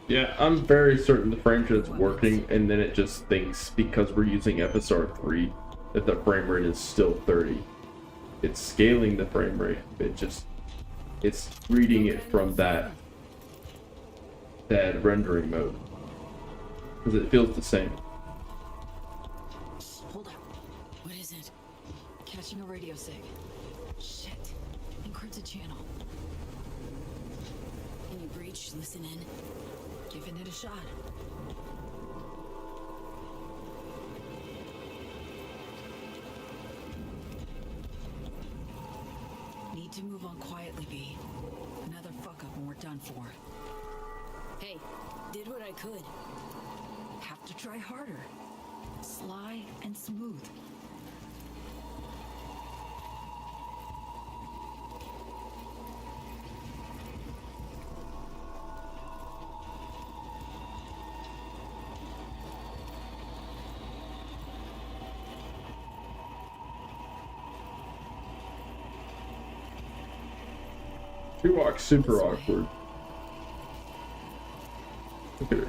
[SPEAKER 1] Yeah, I'm very certain the frame rate is working, and then it just thinks because we're using FSR 3 that the frame rate is still 30. It's scaling the frame rate. It's reading it from that rendering mode because it feels the same.
[SPEAKER 3] Hold up. What is it? Catching a radio sig. Shit. Encrypted channel. Can you breach? Listen in. Giving it a shot. Need to move on quietly, B. Another fuck up and we're done for. Hey, did what I could. Have to try harder. Sly and smooth.
[SPEAKER 1] She walks super awkward. Look at her,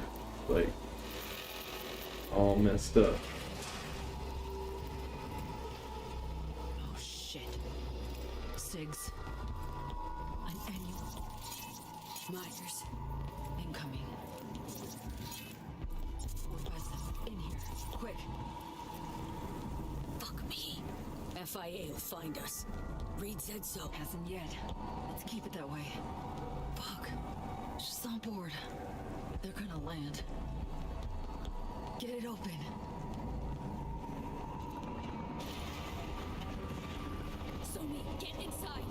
[SPEAKER 1] like, all messed up.
[SPEAKER 3] Oh shit. Sigs. An annual. Myers. Incoming. Professor, in here. Quick. Fuck me. FIA will find us. Reed said so. Hasn't yet. Let's keep it that way. Fuck. She's on board. They're gonna land. Get it open. Somi, get inside.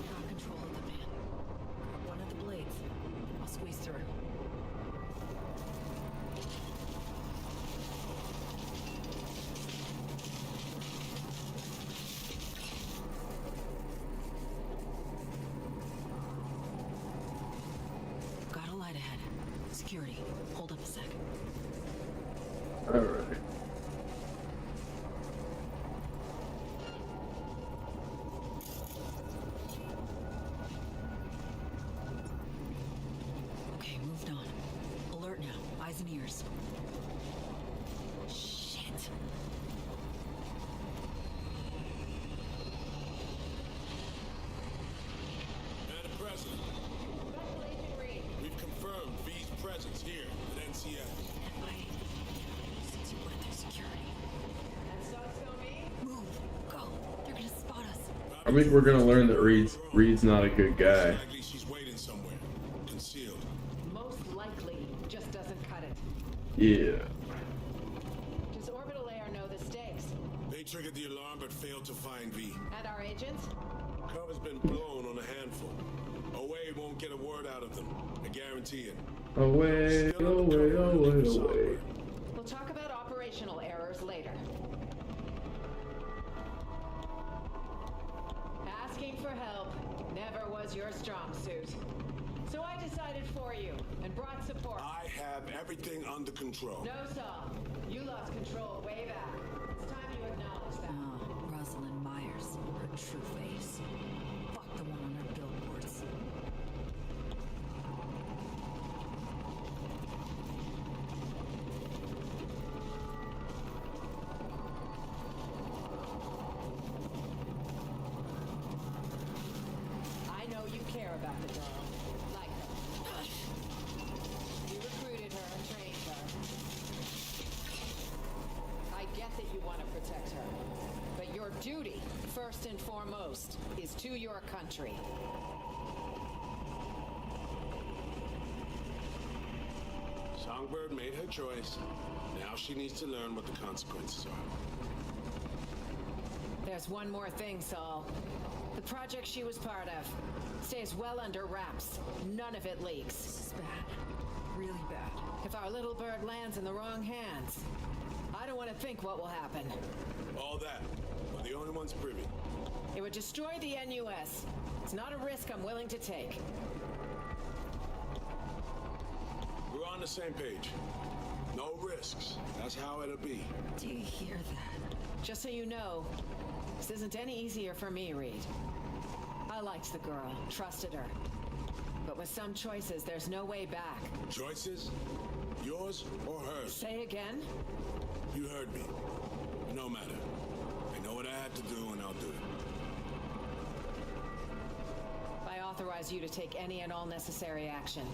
[SPEAKER 3] Got control of the man. Grab one of the blades. I'll squeeze through. Got a light ahead. Security, hold up a sec.
[SPEAKER 1] Alright.
[SPEAKER 3] Okay, moved on. Alert now. Eyes and ears. Shit.
[SPEAKER 4] Madam President, we've confirmed V's presence here at NCS.
[SPEAKER 3] Since you went through security. Move. Go. They're gonna spot us.
[SPEAKER 1] I think we're gonna learn that Reed's not a good guy.
[SPEAKER 4] Likely she's waiting somewhere, concealed.
[SPEAKER 5] Most likely just doesn't cut it.
[SPEAKER 1] Yeah.
[SPEAKER 5] Does Orbital Air know the stakes?
[SPEAKER 4] They triggered the alarm but failed to find V.
[SPEAKER 5] And our agents?
[SPEAKER 4] Cover's been blown on a handful. Away won't get a word out of them. I guarantee it.
[SPEAKER 1] Away, away, away, away.
[SPEAKER 5] We'll talk about operational errors later. Asking for help never was your strong suit. So I decided for you and brought support.
[SPEAKER 4] I have everything under control.
[SPEAKER 5] No, Saul. You lost control way back. It's time you acknowledge that.
[SPEAKER 3] Oh, Rosalind Myers. Her true face. Fuck the one on her billboards.
[SPEAKER 5] I know you care about the girl. Like her. You recruited her and trained her. I get that you want to protect her. But your duty, first and foremost, is to your country.
[SPEAKER 4] Songbird made her choice. Now she needs to learn what the consequences are.
[SPEAKER 5] There's one more thing, Saul. The project she was part of stays well under wraps. None of it leaks.
[SPEAKER 3] This is bad. Really bad.
[SPEAKER 5] If our little bird lands in the wrong hands, I don't want to think what will happen.
[SPEAKER 4] All that. We're the only ones privy.
[SPEAKER 5] It would destroy the NUS. It's not a risk I'm willing to take.
[SPEAKER 4] We're on the same page. No risks. That's how it'll be.
[SPEAKER 3] Do you hear that?
[SPEAKER 5] Just so you know, this isn't any easier for me, Reed. I liked the girl, trusted her. But with some choices, there's no way back.
[SPEAKER 4] Choices? Yours or hers?
[SPEAKER 5] Say again?
[SPEAKER 4] You heard me. No matter. I know what I had to do and I'll do it.
[SPEAKER 5] I authorize you to take any and all necessary action.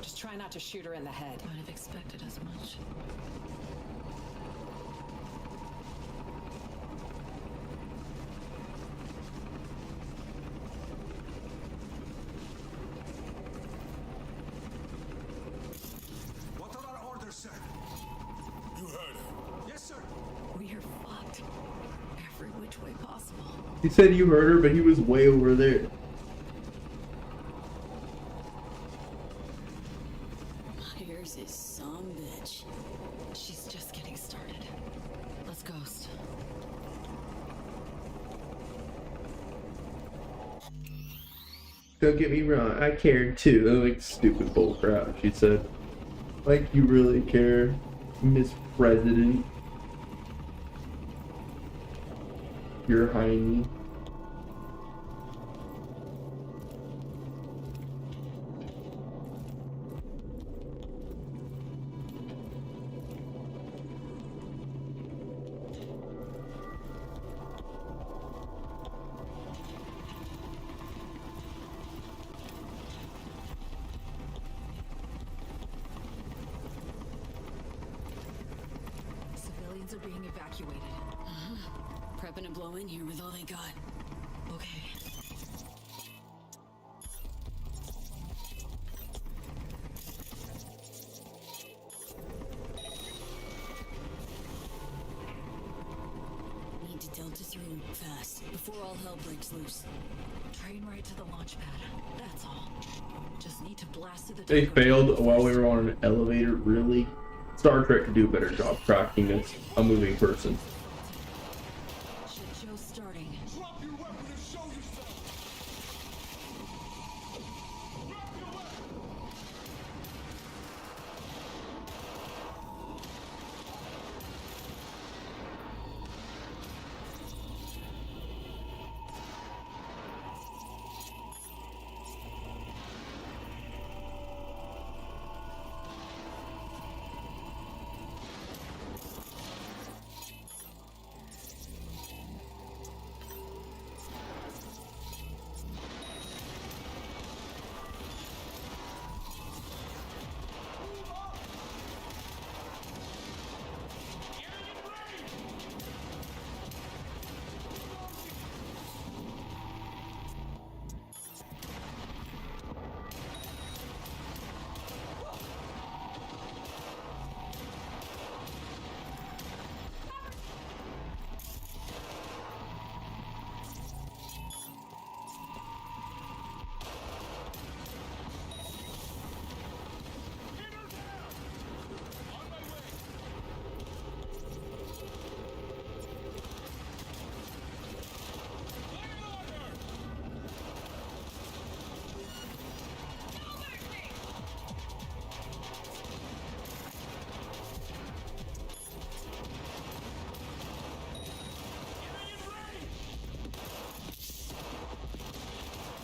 [SPEAKER 5] Just try not to shoot her in the head.
[SPEAKER 3] I'd have expected as much.
[SPEAKER 6] What are our orders, sir?
[SPEAKER 4] You heard her.
[SPEAKER 6] Yes, sir.
[SPEAKER 3] We are fucked. Every which way possible.
[SPEAKER 1] He said you heard her, but he was way over there.
[SPEAKER 3] Myers is some bitch. She's just getting started. Let's ghost.
[SPEAKER 1] Don't get me wrong, I cared too. Like stupid bullcrap, she said. Like you really care, Miss President. You're Heine.
[SPEAKER 3] Civilians are being evacuated. Prepping to blow in here with all they got. Okay. Need to delta through fast before all hell breaks loose. Train right to the launch pad. That's all. Just need to blast to the.
[SPEAKER 1] They failed while we were on an elevator, really? Star Trek could do a better job tracking as a moving person.
[SPEAKER 3] Shit show's starting.
[SPEAKER 6] Drop your weapon and show yourself! Drop your weapon!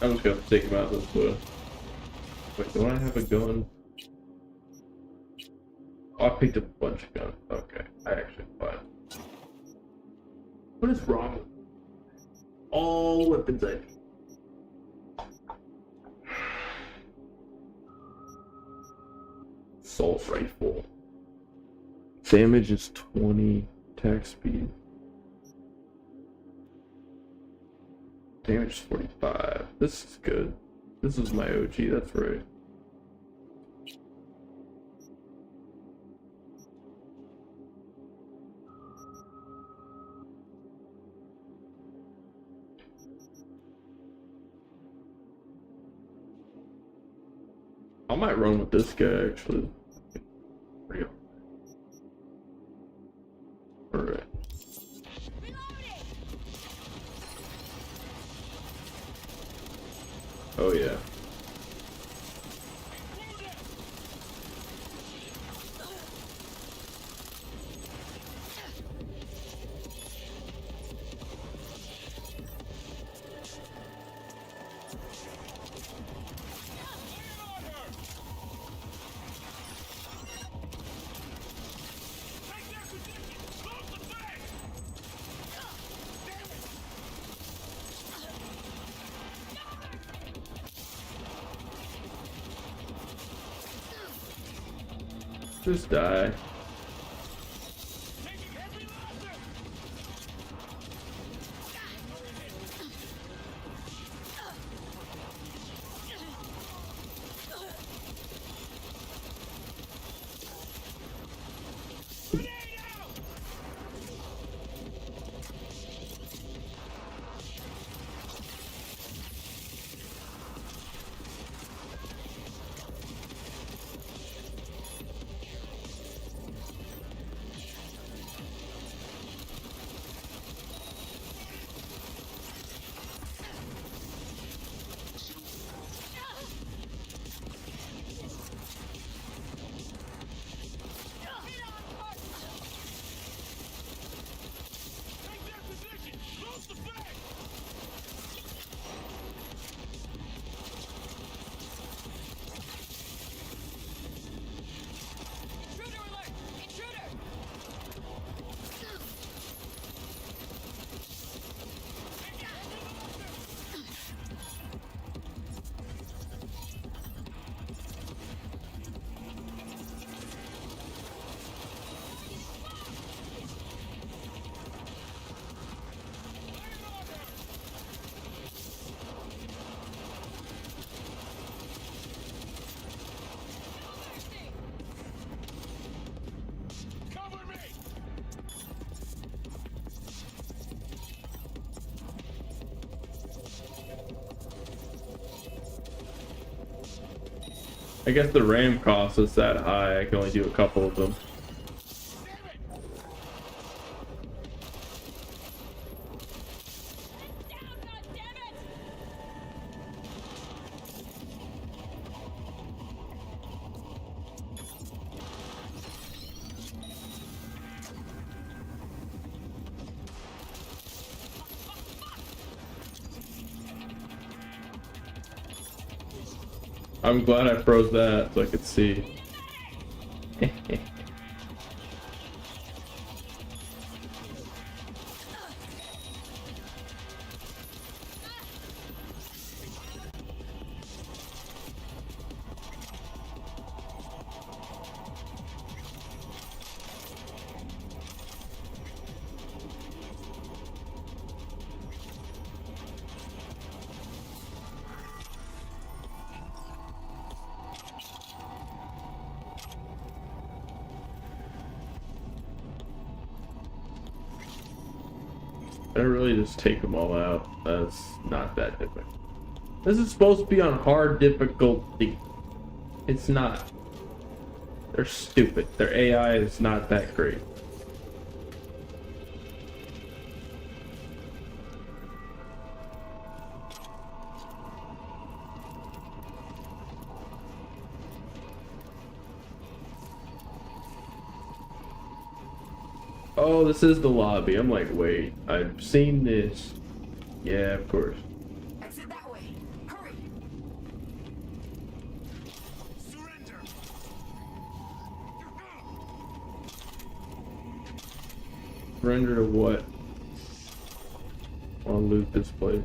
[SPEAKER 1] I'm just gonna take him out this way. Wait, do I have a gun? Oh, I picked up a bunch of guns. Okay, I actually fine. What is wrong with all weapons I need? Assault rifle. Damage is 20. Attack speed. Damage is 45. This is good. This is my OG, that's right. I might run with this guy actually. Real. Alright. Oh yeah. Just die. I guess the RAM cost is that high. I can only do a couple of them. I'm glad I froze that so I could see. I really just take them all out. That's not that difficult. This is supposed to be on hard difficulty. It's not. They're stupid. Their AI is not that great. Oh, this is the lobby. I'm like, wait, I've seen this. Yeah, of course.
[SPEAKER 3] Exit that way. Hurry.
[SPEAKER 6] Surrender.
[SPEAKER 1] Surrender to what? I'll loot this place.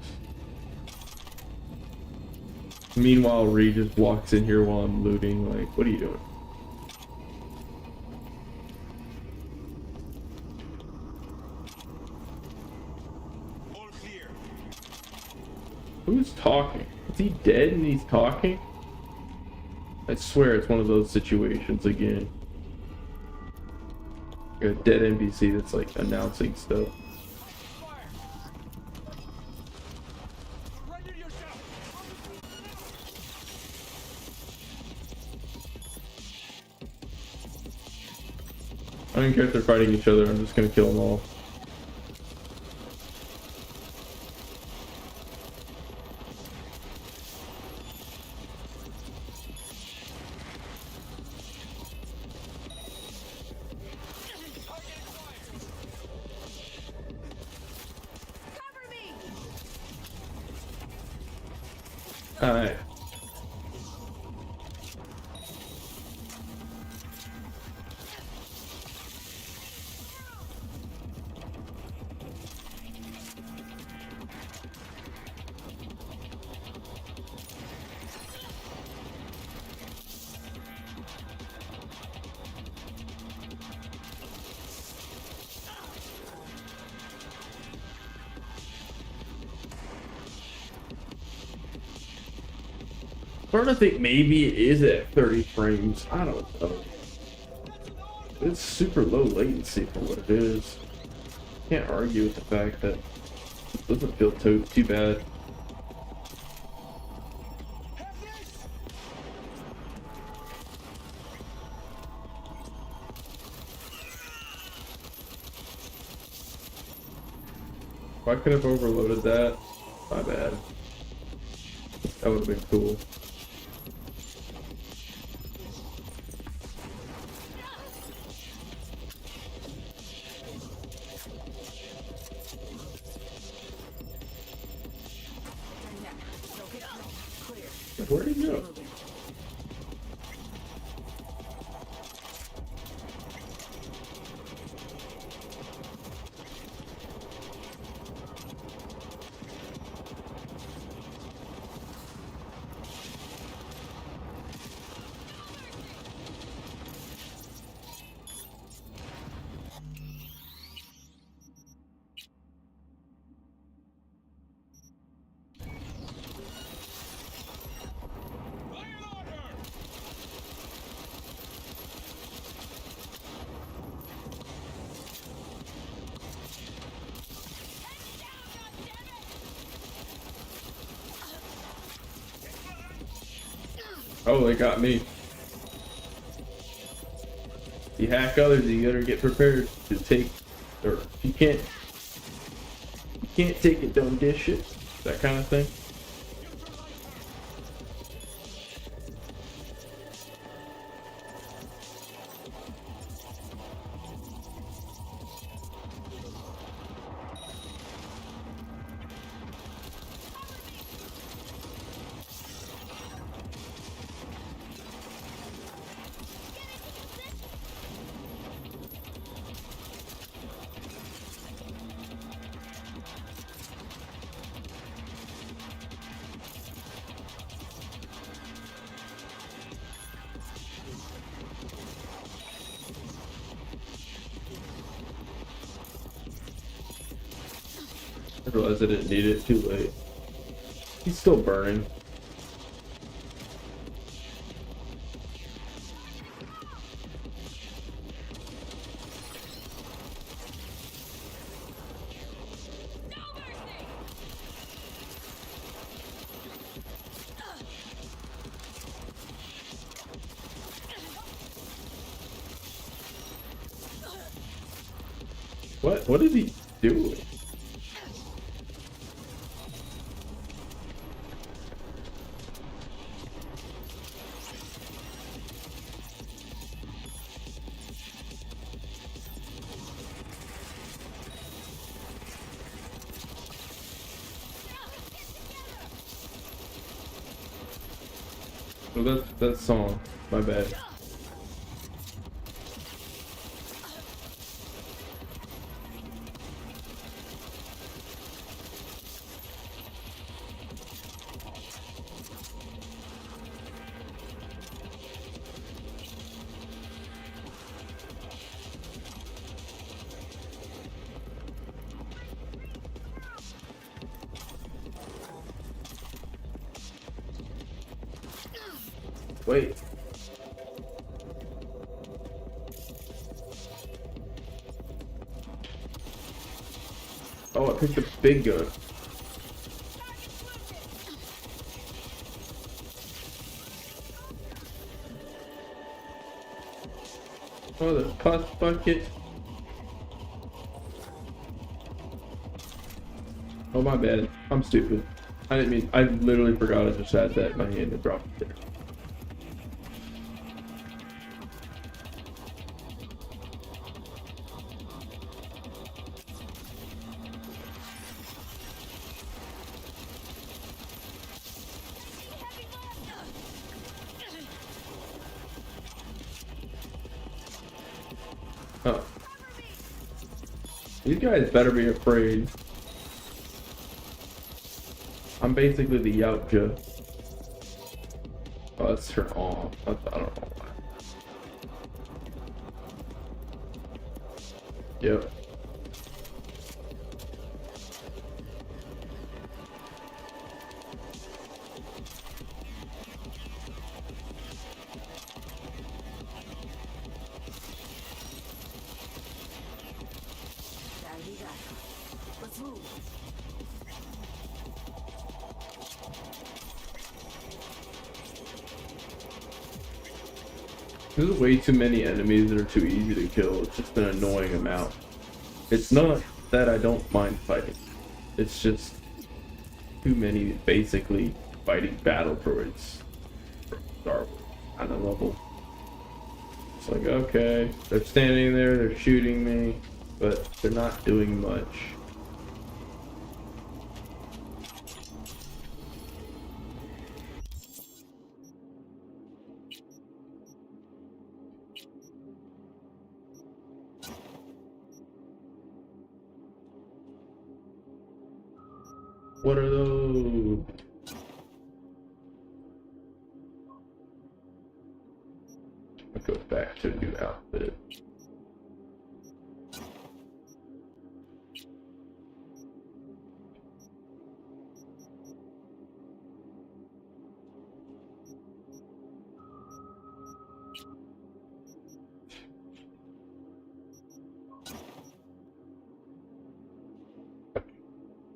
[SPEAKER 1] Meanwhile, Reed just walks in here while I'm looting. Like, what are you doing?
[SPEAKER 6] All clear.
[SPEAKER 1] Who's talking? Is he dead and he's talking? I swear it's one of those situations again. A dead NPC that's like announcing stuff.
[SPEAKER 6] Surrender yourself.
[SPEAKER 1] I don't care if they're fighting each other, I'm just gonna kill them all.
[SPEAKER 3] Cover me.
[SPEAKER 1] Alright. I'm starting to think maybe it is at 30 frames. I don't know. It's super low latency for what it is. Can't argue with the fact that it doesn't feel too bad.
[SPEAKER 6] Have this.
[SPEAKER 1] If I could have overloaded that, my bad. That would have been cool. Where'd he go? Oh, they got me. You hack others, you gotta get prepared to take, or you can't take it, don't dish it. That kind of thing. I realized I didn't need it, too late. He's still burning. What is he doing? Well, that's song. My bad. Wait. Oh, I picked the big gun. Oh, the pus bucket. Oh, my bad. I'm stupid. I didn't mean. I literally forgot I just had that in my hand and dropped it there. Oh. These guys better be afraid. I'm basically the Yautja. Oh, that's her arm. I don't know why. Yep.
[SPEAKER 3] Let's move.
[SPEAKER 1] There's way too many enemies that are too easy to kill. It's just an annoying amount. It's not that I don't mind fighting. It's just too many basically fighting battle droids from Star Wars kind of level. It's like, okay, they're standing there, they're shooting me, but they're not doing much. What are those? I'll go back to a new outfit.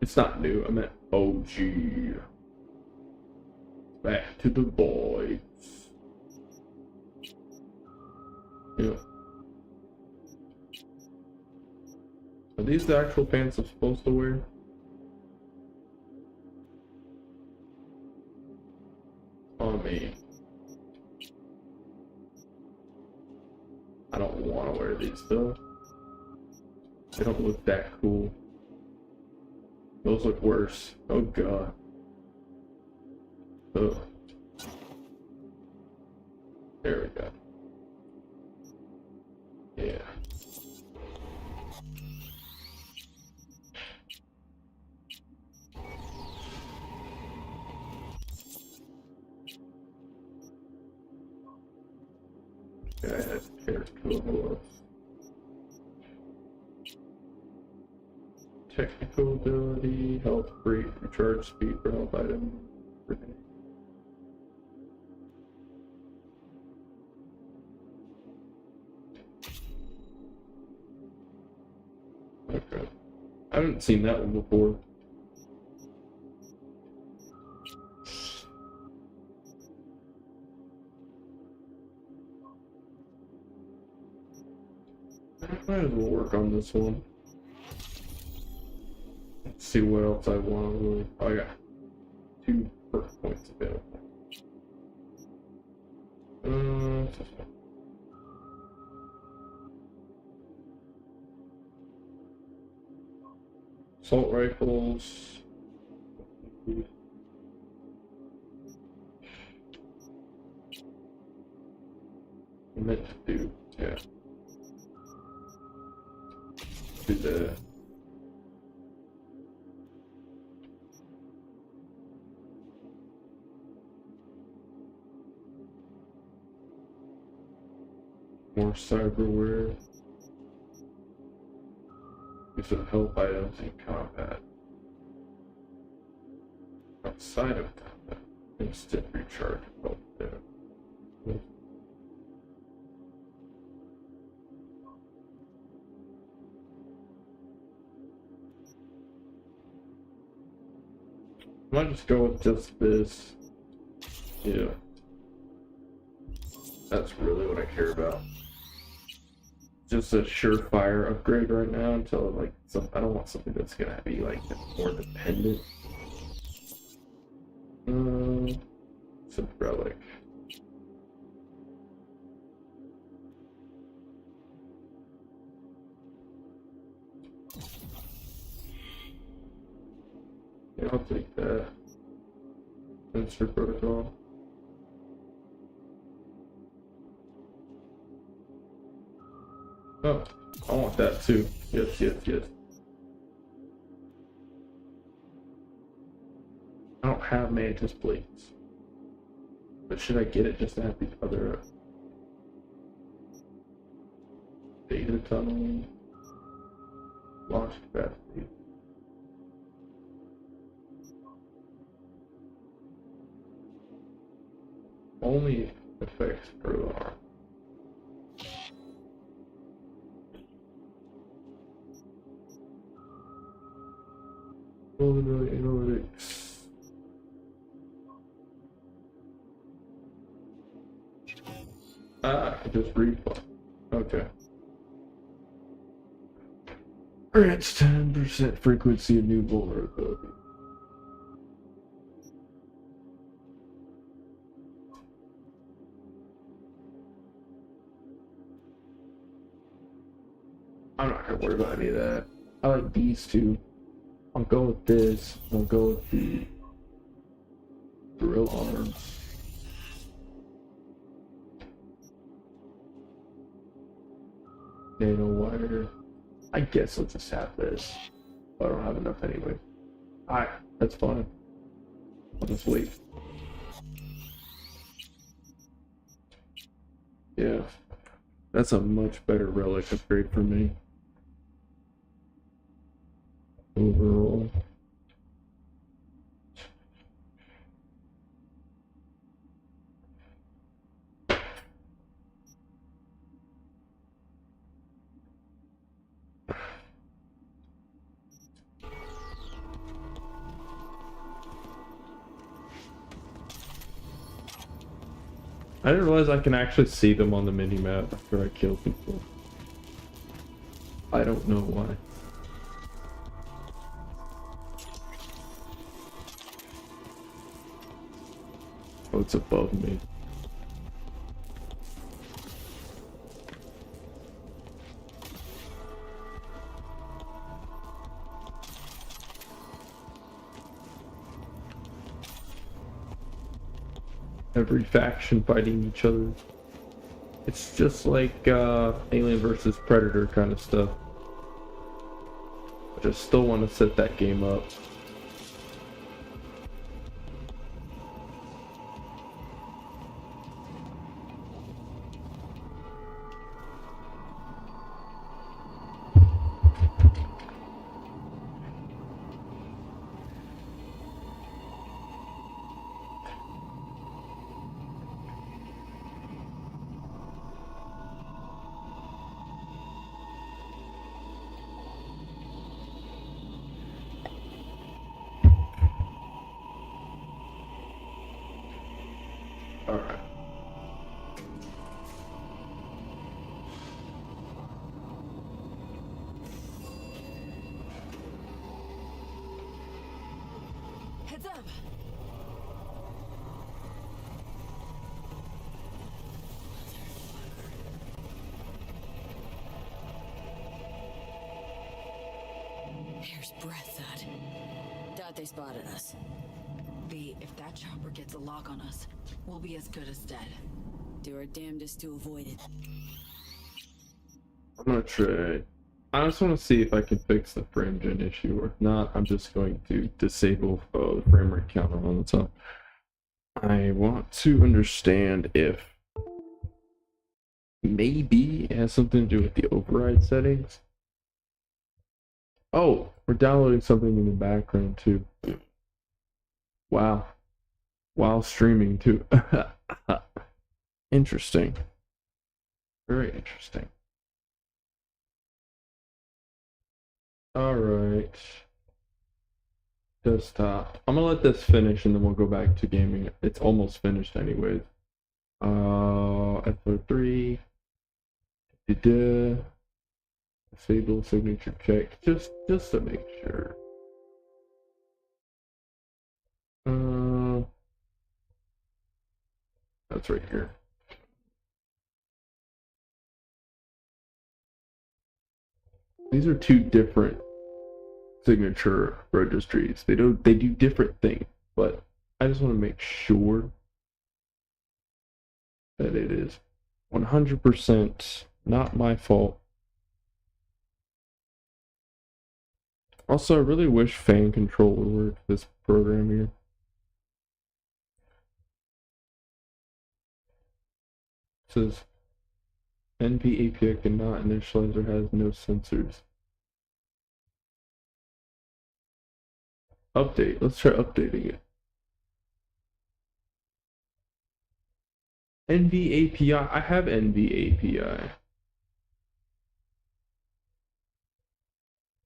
[SPEAKER 1] It's not new, I meant OG. Back to the voids. Yeah. Are these the actual pants I'm supposed to wear? On me. I don't want to wear these though. They don't look that cool. Those look worse. Oh god. Ugh. There we go. Yeah. Yeah, that's hair cool. Technical ability, health, brief, recharge speed for health item. Okay. I haven't seen that one before. Might as well work on this one. Let's see what else I want to really. Oh, I got 2 perk points available. Assault rifles. I meant to do, yeah. Do that. More cyberware. Use of help items in combat. Outside of combat. Instant recharge of health there. I might just go with just this. Yeah. That's really what I care about. Just a surefire upgrade right now until like I don't want something that's gonna be like more dependent. It's a relic. Yeah, I'll take that. Sensor protocol. Oh, I want that too. Yes, yes, yes. I don't have mantis plates. But should I get it just to have the other data tunnel launch capacity? Only affects per arm. Vulnerability analytics. Ah, just refund. Okay. Grants 10% frequency of new vulnerability. I'm not gonna worry about any of that. I like these two. I'll go with this. I'll go with the drill arms. Nano wire. I guess I'll just have this. I don't have enough anyway. Alright, that's fine. I'll just wait. Yeah. That's a much better relic upgrade for me. Overall. I didn't realize I can actually see them on the mini-map after I kill people. I don't know why. Oh, it's above me. Every faction fighting each other. It's just like Alien versus Predator kind of stuff. I just still want to set that game up. Alright.
[SPEAKER 3] Heads up! Here's breath at. Doubt they spotted us. V, if that chopper gets a lock on us, we'll be as good as dead. Do our damnedest to avoid it.
[SPEAKER 1] I'm gonna try. I just want to see if I can fix the frame gen issue, or if not, I'm just going to disable the frame rate counter on the top. I want to understand if maybe it has something to do with the override settings. Oh, we're downloading something in the background too. Wow. While streaming too. Interesting. Very interesting. Alright. Desktop. I'm gonna let this finish and then we'll go back to gaming. It's almost finished anyways. FO3. Disable signature check. Just to make sure. That's right here. These are two different signature registries. They do different things, but I just want to make sure that it is 100% not my fault. Also, I really wish fan control would work for this program here. It says NV API cannot initialize or has no sensors. Update. Let's try updating it. NV API. I have NV API.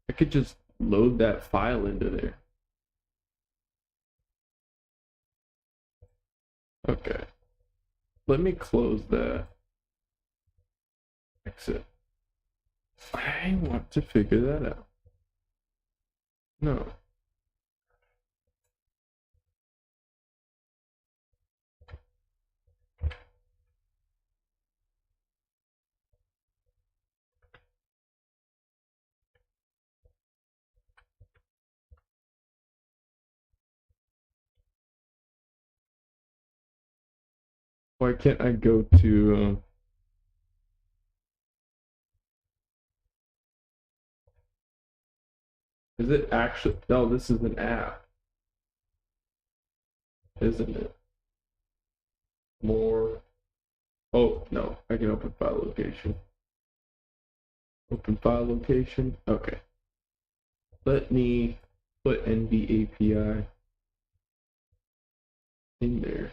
[SPEAKER 1] I could just load that file into there. Okay. Let me close that. Exit. I want to figure that out. No. Why can't I go to is it actually no, this is an app, isn't it? More. Oh no, I can open file location. Open file location. Okay. Let me put NV API in there.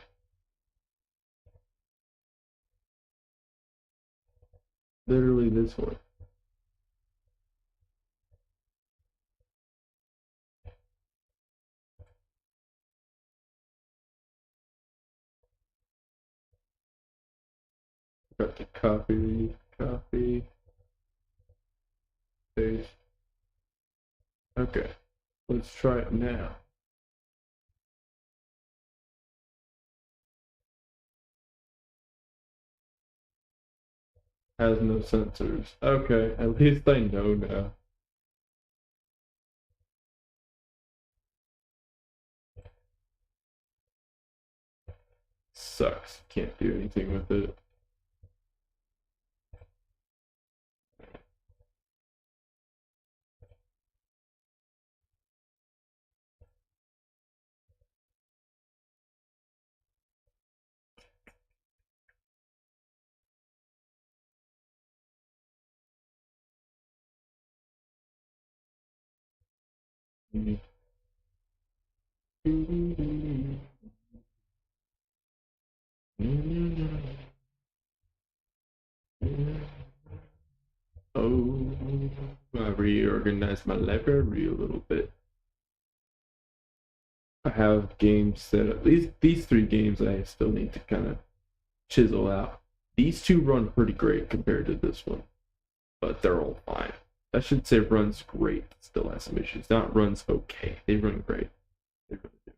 [SPEAKER 1] Literally this one. Got to copy, paste. Okay, let's try it now. Has no sensors. Okay, at least I know now. Sucks. Can't do anything with it. Oh, I reorganized my library a little bit. I have games that at least these 3 games I still need to kind of chisel out. These 2 run pretty great compared to this one, but they're all fine. I should say runs great, still has some issues. Not runs okay, they run great. They really do.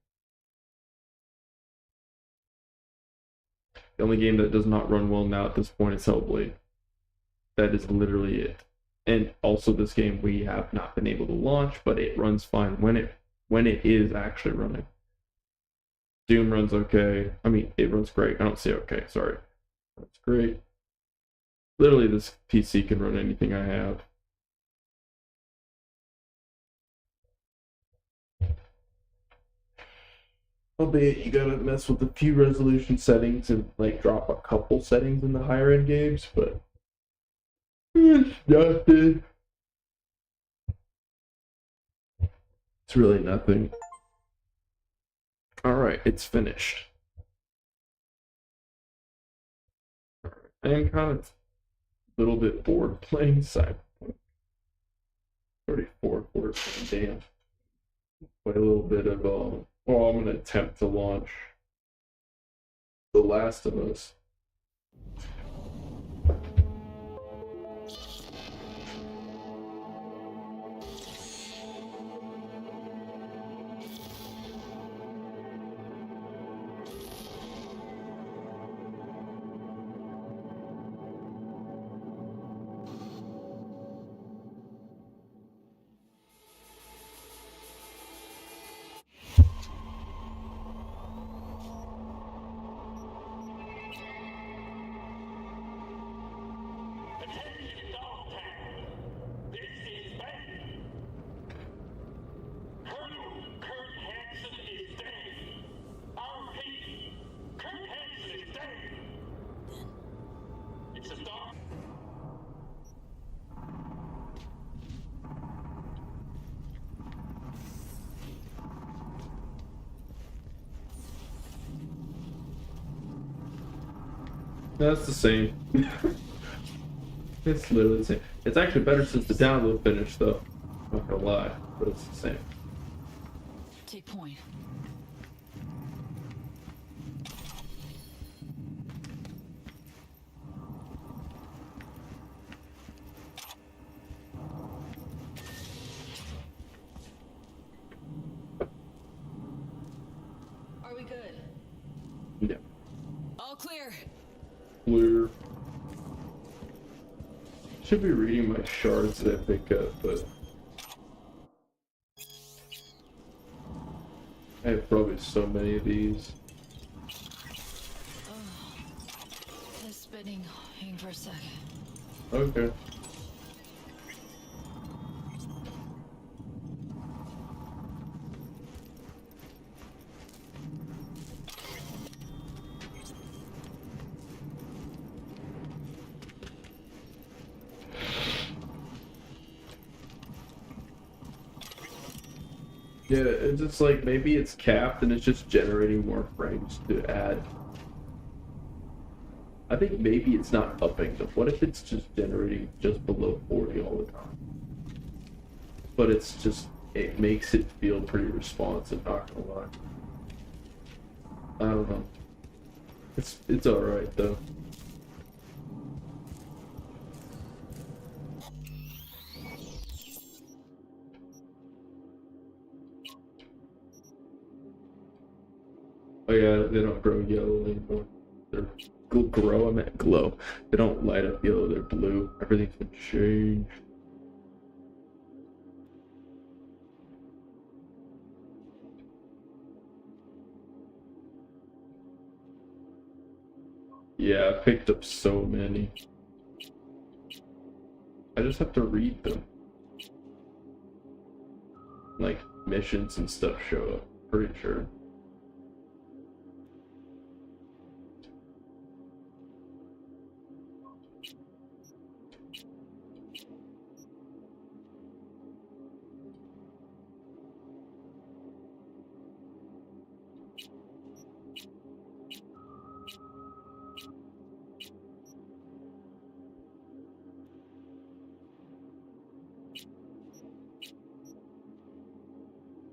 [SPEAKER 1] The only game that does not run well now at this point is Hellblade. That is literally it. And also this game we have not been able to launch, but it runs fine when it is actually running. Doom runs okay. I mean, it runs great. I don't say okay, sorry. That's great. Literally this PC can run anything I have. Albeit you gotta mess with a few resolution settings and like drop a couple settings in the higher end games, but it's nothing. It's really nothing. Alright, it's finished. I am kind of a little bit bored playing Cyberpunk 34, 14, damn. Play a little bit of well, I'm gonna attempt to launch The Last of Us.
[SPEAKER 2] Attention, Dogtown. This is bad. Colonel Kurt Hansen is dead. Our repeat, Kurt Hansen is dead. It's a dog.
[SPEAKER 1] That's the same. It's literally the same. It's actually better since the download finished, though. Not gonna lie, but it's the same.
[SPEAKER 3] Take point. Are we good?
[SPEAKER 1] Yeah.
[SPEAKER 3] All clear.
[SPEAKER 1] Clear. Should be reading my shards that I pick up, but I have probably so many of these.
[SPEAKER 3] Just spinning. Hang for a sec.
[SPEAKER 1] Okay. Yeah, it's just like maybe it's capped and it's just generating more frames to add. I think maybe it's not upping them. What if it's just generating just below 40 all the time? But it's just, it makes it feel pretty responsive, not gonna lie. I don't know. It's alright though. Oh yeah, they don't grow yellow anymore. They're grow. I meant glow. They don't light up yellow. They're blue. Everything's been changed. Yeah, I picked up so many. I just have to read them. Like missions and stuff show up. Pretty sure.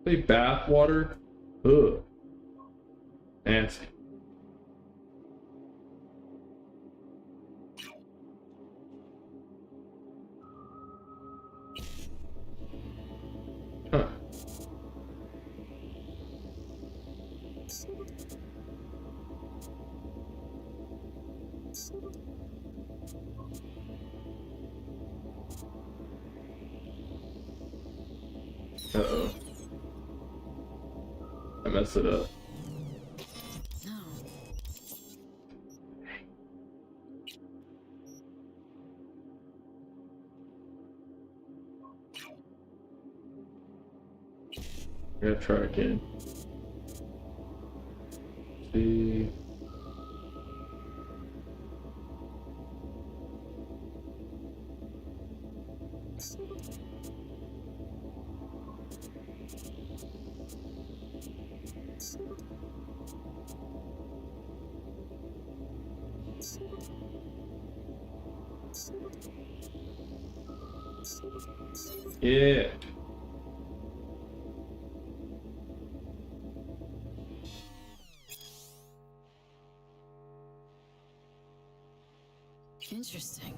[SPEAKER 1] Say bath water? Ugh. Nasty. Huh. Uh-oh. I messed it up.
[SPEAKER 3] No.
[SPEAKER 1] I gotta try again. See. Yeah.
[SPEAKER 3] Interesting.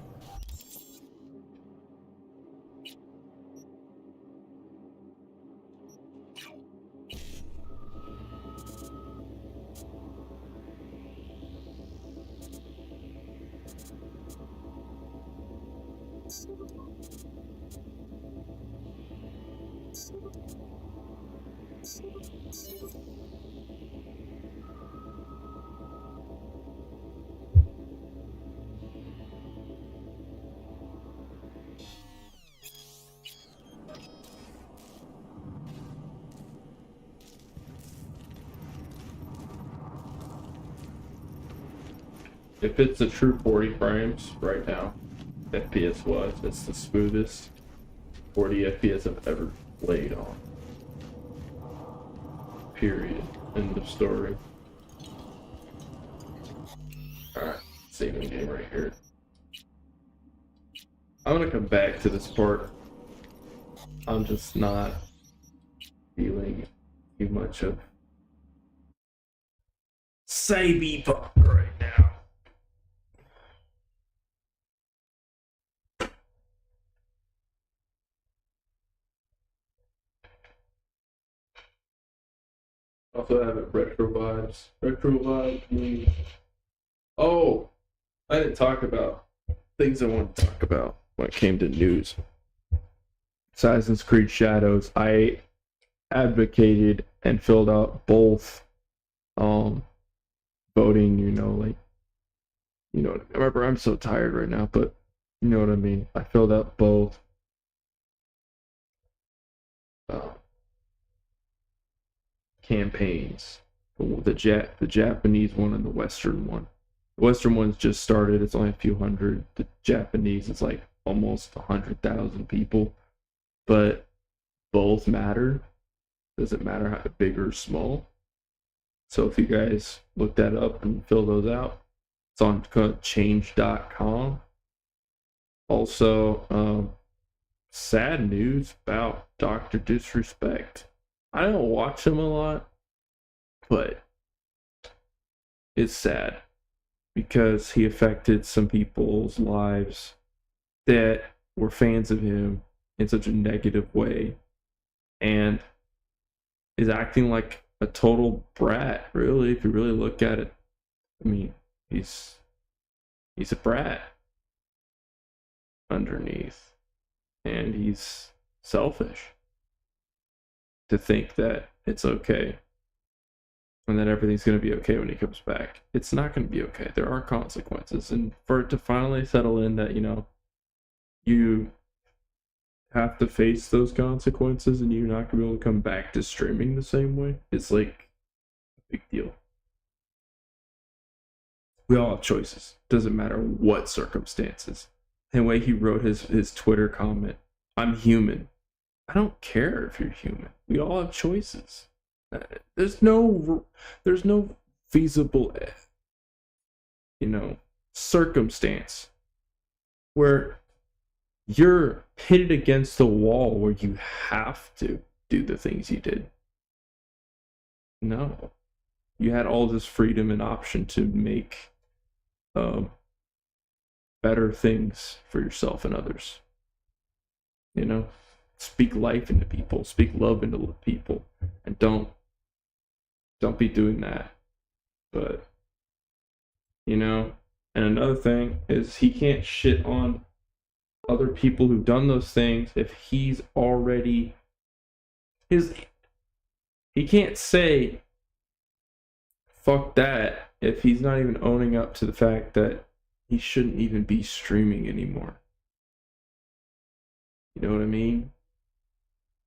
[SPEAKER 1] If it's a true 40 frames right now, FPS wise, it's the smoothest 40 FPS I've ever played on. Period. End of story. Alright, saving game right here. I'm gonna come back to this part. I'm just not feeling too much of Cyberpunk right now. Also have it retro vibes. Retro vibes means... Oh! I didn't talk about things I want to talk about when it came to news. Assassin's Creed Shadows. I advocated and filled out both voting, remember, I'm so tired right now, but you know what I mean. I filled out both campaigns, the Japanese one and the Western one. The Western one's just started. It's only a few hundred. The Japanese is like almost 100,000 people, but both matter. Doesn't matter how big or small. So if you guys look that up and fill those out, it's on change.com. Also, sad news about Dr. Disrespect. I don't watch him a lot, but it's sad because he affected some people's lives that were fans of him in such a negative way and is acting like a total brat, really, if you really look at it. I mean, he's a brat underneath, and he's selfish to think that it's okay and that everything's going to be okay when he comes back. It's not going to be okay. There are consequences, and for it to finally settle in that, you know, you have to face those consequences and you're not going to be able to come back to streaming the same way, it's like a big deal. We all have choices. Doesn't matter what circumstances. The way he wrote his Twitter comment, I'm human. I don't care if you're human. We all have choices. There's no feasible, you know, circumstance where you're pitted against the wall where you have to do the things you did. No. You had all this freedom and option to make better things for yourself and others. You know, speak life into people, speak love into people, and don't be doing that. But, you know, and another thing is he can't shit on other people who've done those things if he's already he can't say fuck that if he's not even owning up to the fact that he shouldn't even be streaming anymore. You know what I mean?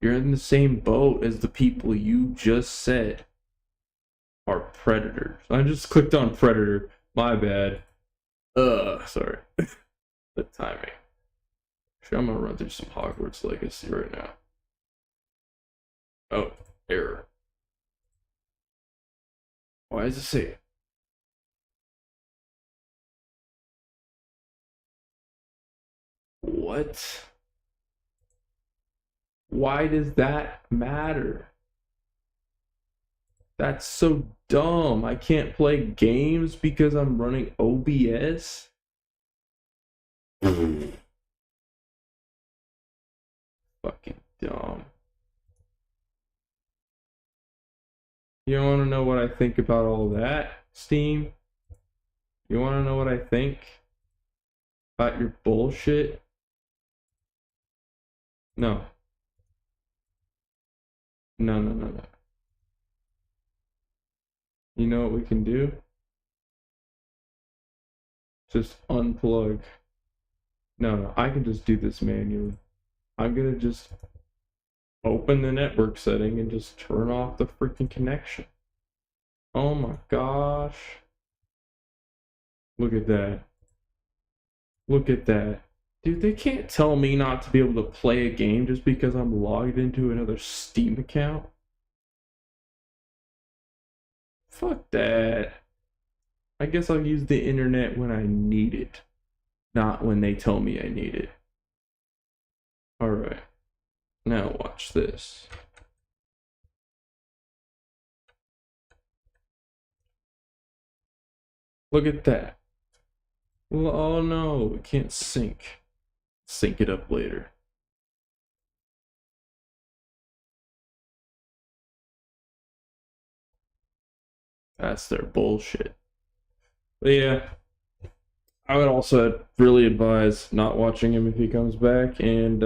[SPEAKER 1] You're in the same boat as the people you just said are predators. I just clicked on predator. My bad. Sorry. The timing. Actually, I'm gonna run through some Hogwarts Legacy right now. Oh, error. Why does it say? What? Why does that matter? That's so dumb. I can't play games because I'm running OBS? Fucking dumb. You want to know what I think about all that, Steam? You want to know what I think about your bullshit? No. No. You know what we can do? Just unplug. No, I can just do this manually. I'm gonna just open the network setting and just turn off the freaking connection. Oh my gosh. Look at that. Look at that. Dude, they can't tell me not to be able to play a game just because I'm logged into another Steam account. Fuck that. I guess I'll use the internet when I need it, not when they tell me I need it. Alright. Now watch this. Look at that. Well, oh no, it can't sync. Sync it up later. That's their bullshit. But yeah, I would also really advise not watching him if he comes back. And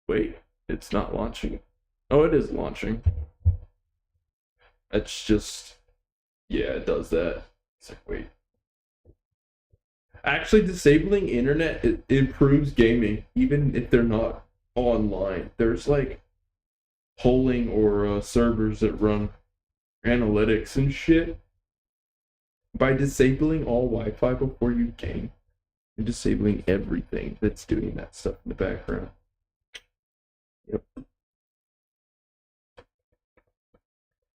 [SPEAKER 1] wait, it's not launching. Oh, it is launching. It's just, yeah, it does that. It's like, wait. Actually, disabling internet, it improves gaming, even if they're not online. There's like polling or servers that run analytics and shit. By disabling all Wi-Fi before you game, you're disabling everything that's doing that stuff in the background. Yep.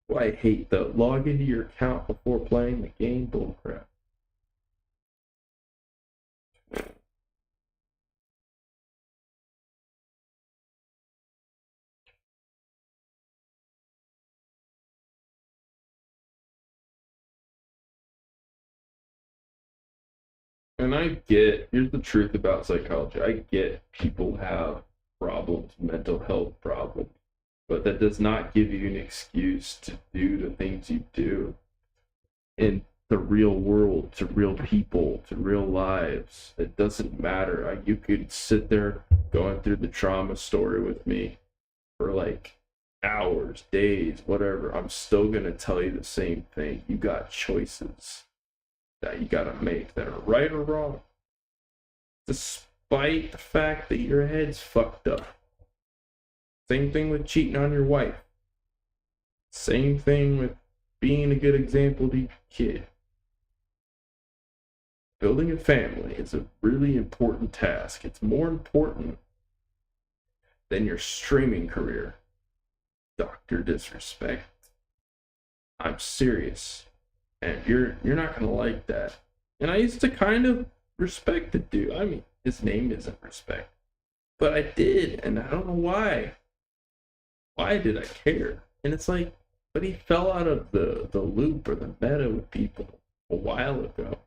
[SPEAKER 1] Well, I hate the log into your account before playing the game bullcrap. And I get, here's the truth about psychology. I get people have problems, mental health problems, but that does not give you an excuse to do the things you do in the real world, to real people, to real lives. It doesn't matter. You could sit there going through the trauma story with me for like hours, days, whatever. I'm still going to tell you the same thing. You got choices that you got to make that are right or wrong, despite the fact that your head's fucked up. Same thing with cheating on your wife. Same thing with being a good example to your kid. Building a family is a really important task. It's more important than your streaming career. Dr. Disrespect. I'm serious. And you're not gonna like that. And I used to kind of respect the dude. I mean, his name isn't Respect. But I did, and I don't know why. Why did I care? And it's like, but he fell out of the loop or the meta with people a while ago.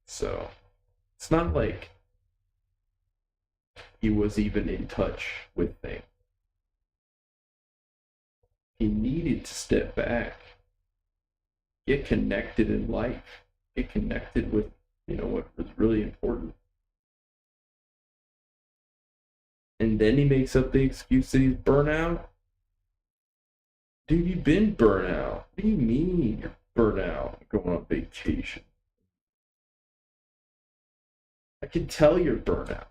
[SPEAKER 1] So, it's not like he was even in touch with things. He needed to step back, get connected in life, get connected with, what was really important. And then he makes up the excuse that he's burnout. Dude, you've been burnout. What do you mean you're burnout going on vacation? I can tell you're burnout.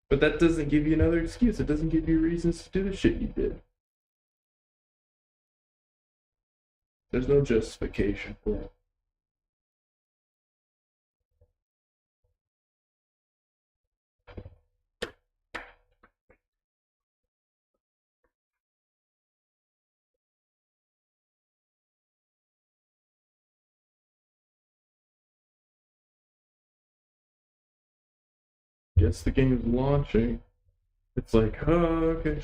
[SPEAKER 1] But that doesn't give you another excuse. It doesn't give you reasons to do the shit you did. There's no justification for it. Guess the game's launching. It's like, oh, okay.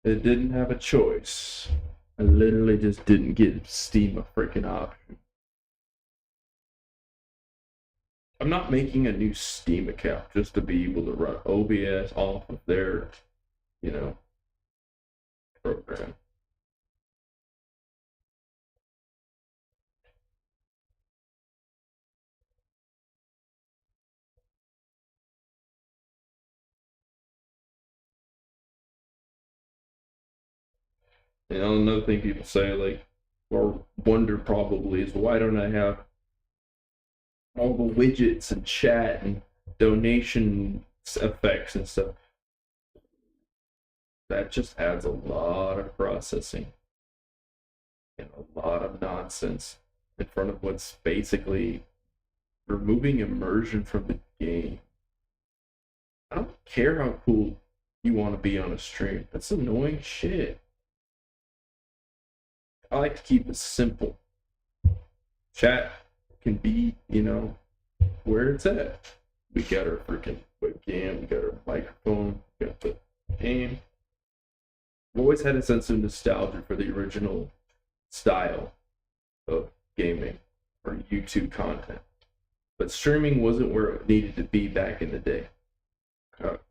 [SPEAKER 1] It didn't have a choice. I literally just didn't give Steam a freaking option. I'm not making a new Steam account just to be able to run OBS off of their, program. Another thing people say, like, or wonder probably, is why don't I have all the widgets and chat and donation effects and stuff? That just adds a lot of processing and a lot of nonsense in front of what's basically removing immersion from the game. I don't care how cool you want to be on a stream. That's annoying shit. I like to keep it simple. Chat can be, where it's at. We got our freaking webcam, we got our microphone, we got the game. I've always had a sense of nostalgia for the original style of gaming or YouTube content. But streaming wasn't where it needed to be back in the day,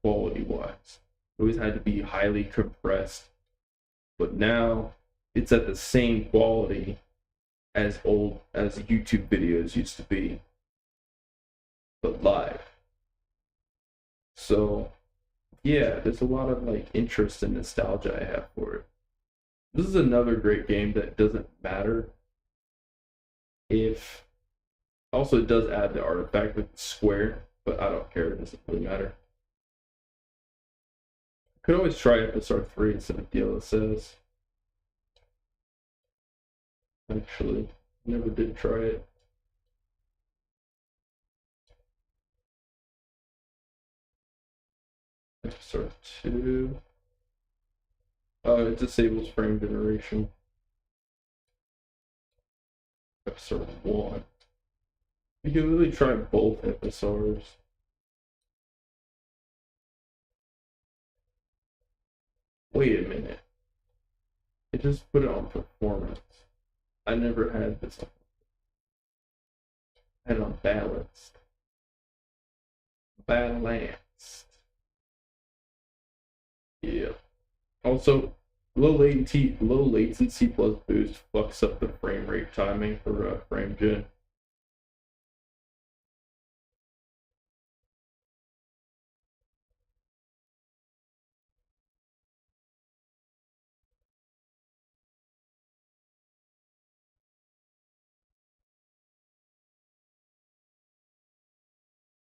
[SPEAKER 1] quality-wise. It always had to be highly compressed. But now, it's at the same quality as YouTube videos used to be, but live. So, yeah, there's a lot of interest and nostalgia I have for it. This is another great game that doesn't matter if. Also, it does add the artifact with Square, but I don't care. It doesn't really matter. Could always try FSR 3 instead of DLSS. Actually, never did try it. FSR 2. Oh, it disables frame generation. FSR 1. You can really try both FSRs. Wait a minute. It just put it on performance. I never had this. and unbalanced. Balanced. Yeah. Also, low latency plus boost fucks up the frame rate timing for frame gen.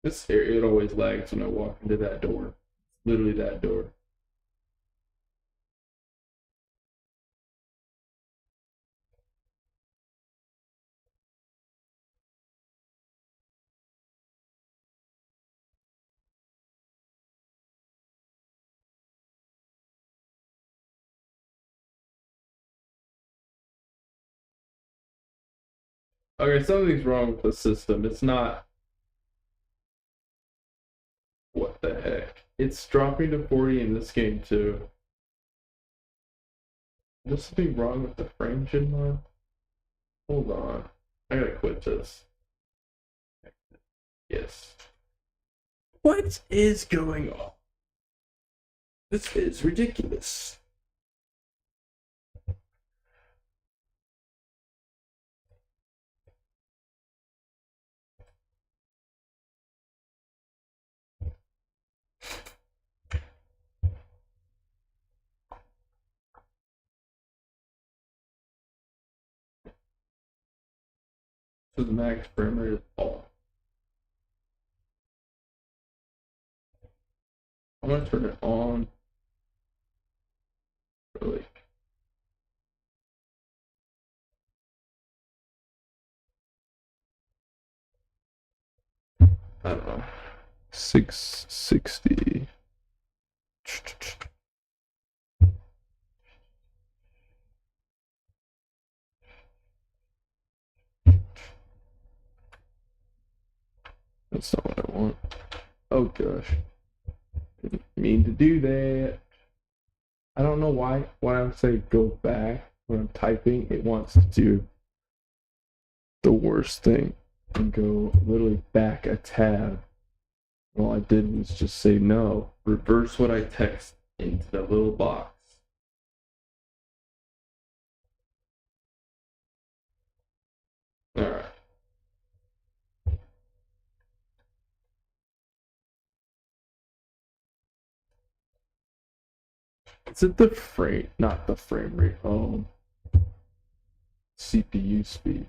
[SPEAKER 1] This area, it always lags when I walk into that door. Literally that door. Okay, something's wrong with the system. It's not. What the heck? It's dropping to 40 in this game too. There's something wrong with the frame gen mod? Hold on. I gotta quit this. Yes. What is going on? This is ridiculous. So the max frame rate is off. I'm gonna turn it on. Really. I don't know. 660. That's not what I want. Oh gosh. Didn't mean to do that. I don't know why when I say go back when I'm typing, it wants to do the worst thing and go literally back a tab. All I did was just say no. Reverse what I text into the little box. Alright. Is it the frame, not the frame rate, CPU speed?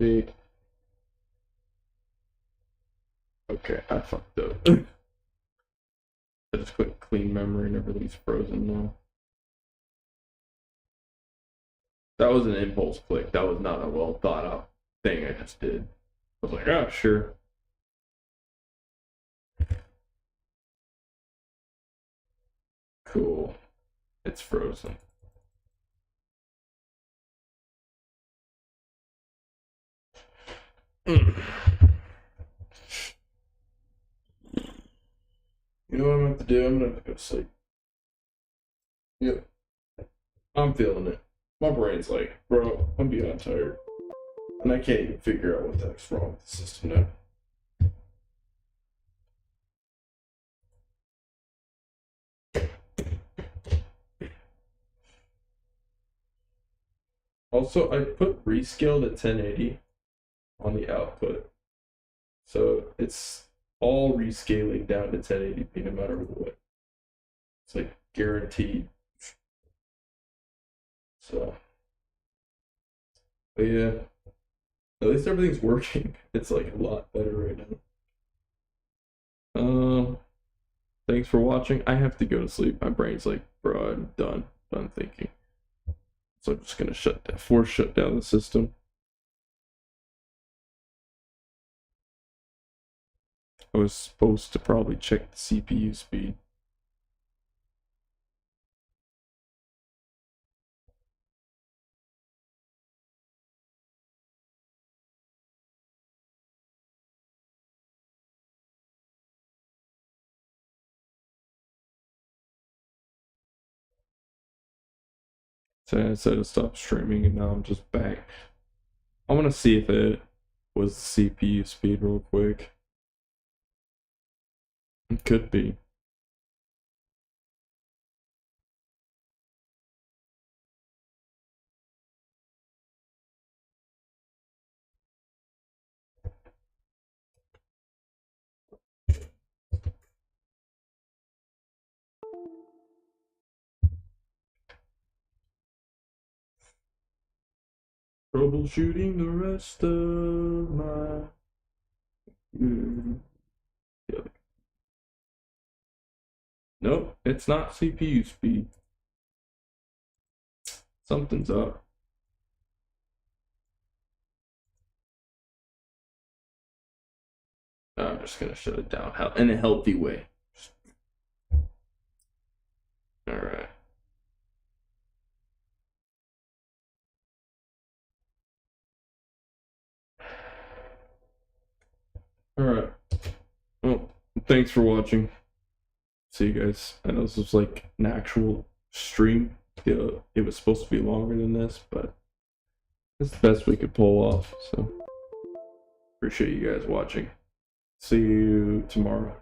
[SPEAKER 1] See? Okay, I fucked up. I just clicked clean memory and everything's frozen now. That was an impulse click. That was not a well thought out thing I just did. I was like, oh, sure. Cool. It's frozen. You know what I'm going to do? I'm going to go to sleep. Yep. I'm feeling it. My brain's like, bro, I'm beyond tired. And I can't even figure out what the heck's wrong with the system now. Also, I put rescale to 1080 on the output. So it's all rescaling down to 1080p no matter what. It's like guaranteed. So, but yeah, at least everything's working. It's like a lot better right now. Thanks for watching. I have to go to sleep. My brain's like, bro, I'm done thinking. So I'm just gonna force shut down the system. I was supposed to probably check the CPU speed. So I said to stop streaming, and now I'm just back. I want to see if it was CPU speed real quick. It could be. Troubleshooting the rest of my... Yeah. Nope, it's not CPU speed. Something's up. I'm just gonna shut it down in a healthy way. Alright. Alright. Well, thanks for watching. See you guys. I know this was like an actual stream. It was supposed to be longer than this, but it's the best we could pull off. So, appreciate you guys watching. See you tomorrow.